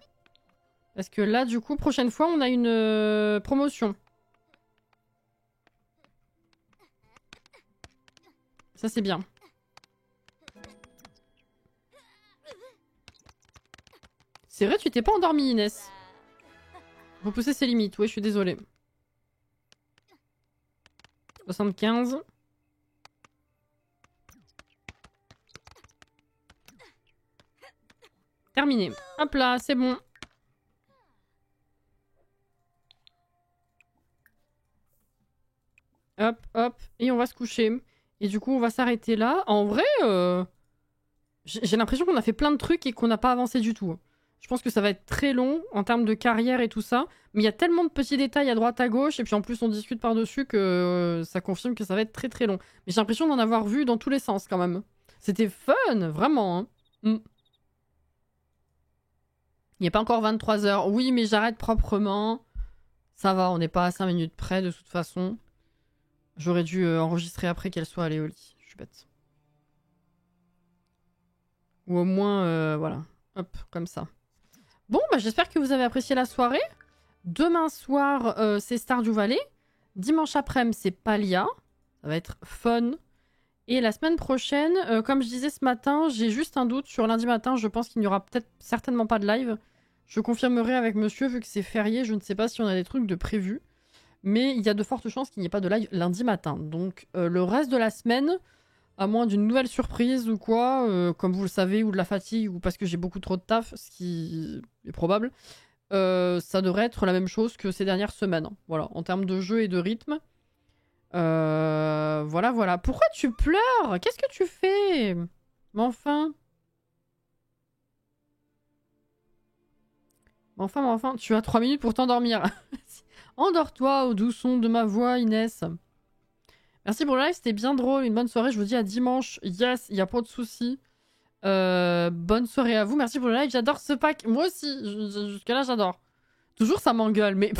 Parce que là, du coup, prochaine fois, on a une promotion. Ça, c'est bien. C'est vrai, tu t'es pas endormie, Inès. Repousser ses limites. Ouais, je suis désolée. 75. Terminé. Hop là, c'est bon. Hop, hop. Et on va se coucher. Et du coup, on va s'arrêter là. En vrai, j'ai l'impression qu'on a fait plein de trucs et qu'on n'a pas avancé du tout. Je pense que ça va être très long en termes de carrière et tout ça. Mais il y a tellement de petits détails à droite à gauche. Et puis en plus, on discute par-dessus que ça confirme que ça va être très très long. Mais j'ai l'impression d'en avoir vu dans tous les sens quand même. C'était fun, vraiment. Hein. Il n'y a pas encore 23h. Oui, mais j'arrête proprement. Ça va, on n'est pas à 5 minutes près de toute façon. J'aurais dû enregistrer après qu'elle soit allée au lit. Je suis bête. Ou au moins, voilà. Hop, comme ça. Bon, bah, j'espère que vous avez apprécié la soirée. Demain soir, c'est Stardew Valley. Dimanche après-midi, c'est Palia. Ça va être fun. Et la semaine prochaine, comme je disais ce matin, j'ai juste un doute sur lundi matin. Je pense qu'il n'y aura peut-être certainement pas de live. Je confirmerai avec monsieur, vu que c'est férié. Je ne sais pas si on a des trucs de prévus. Mais il y a de fortes chances qu'il n'y ait pas de live lundi matin. Donc le reste de la semaine, à moins d'une nouvelle surprise ou quoi, comme vous le savez, ou de la fatigue, ou parce que j'ai beaucoup trop de taf, ce qui est probable, ça devrait être la même chose que ces dernières semaines. Voilà, en termes de jeu et de rythme. Voilà, voilà. Pourquoi tu pleures? Qu'est-ce que tu fais? Mais enfin... tu as 3 minutes pour t'endormir. Endors-toi au doux son de ma voix, Inès. Merci pour le live, c'était bien drôle. Une bonne soirée, je vous dis à dimanche. Yes, il n'y a pas de soucis. Bonne soirée à vous. Merci pour le live, j'adore ce pack. Moi aussi, jusqu'à là, j'adore. Toujours, ça m'engueule, mais...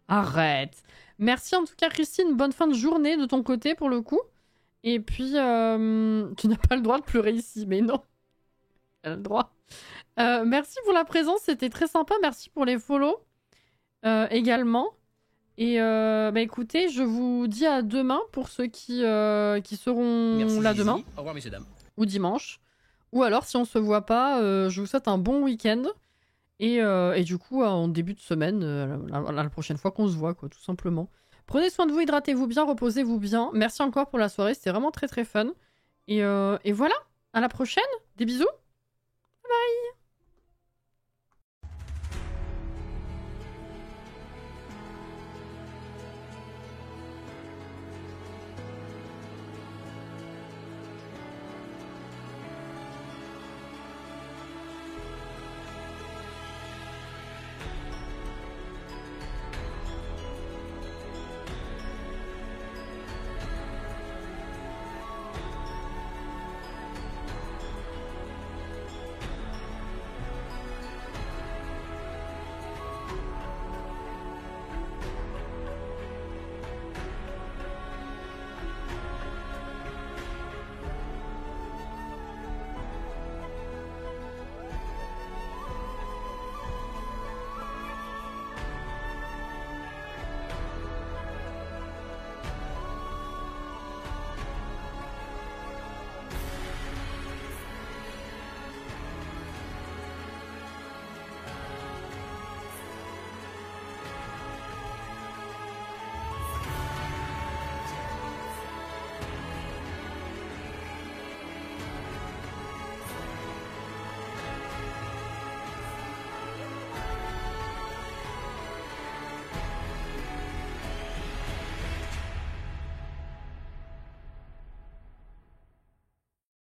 Arrête. Merci en tout cas, Christine. Bonne fin de journée de ton côté, pour le coup. Et puis, tu n'as pas le droit de pleurer ici, mais non. Tu as le droit. Merci pour la présence, c'était très sympa. Merci pour les follow également. Et bah écoutez, je vous dis à demain pour ceux qui seront Merci, là Zizi. demain. Au revoir, messieurs, dames. Ou dimanche. Ou alors, si on se voit pas, je vous souhaite un bon week-end. Et du coup, en début de semaine, la prochaine fois qu'on se voit, quoi, tout simplement. Prenez soin de vous, hydratez-vous bien, reposez-vous bien. Merci encore pour la soirée, c'était vraiment très très fun. Et voilà, à la prochaine, des bisous.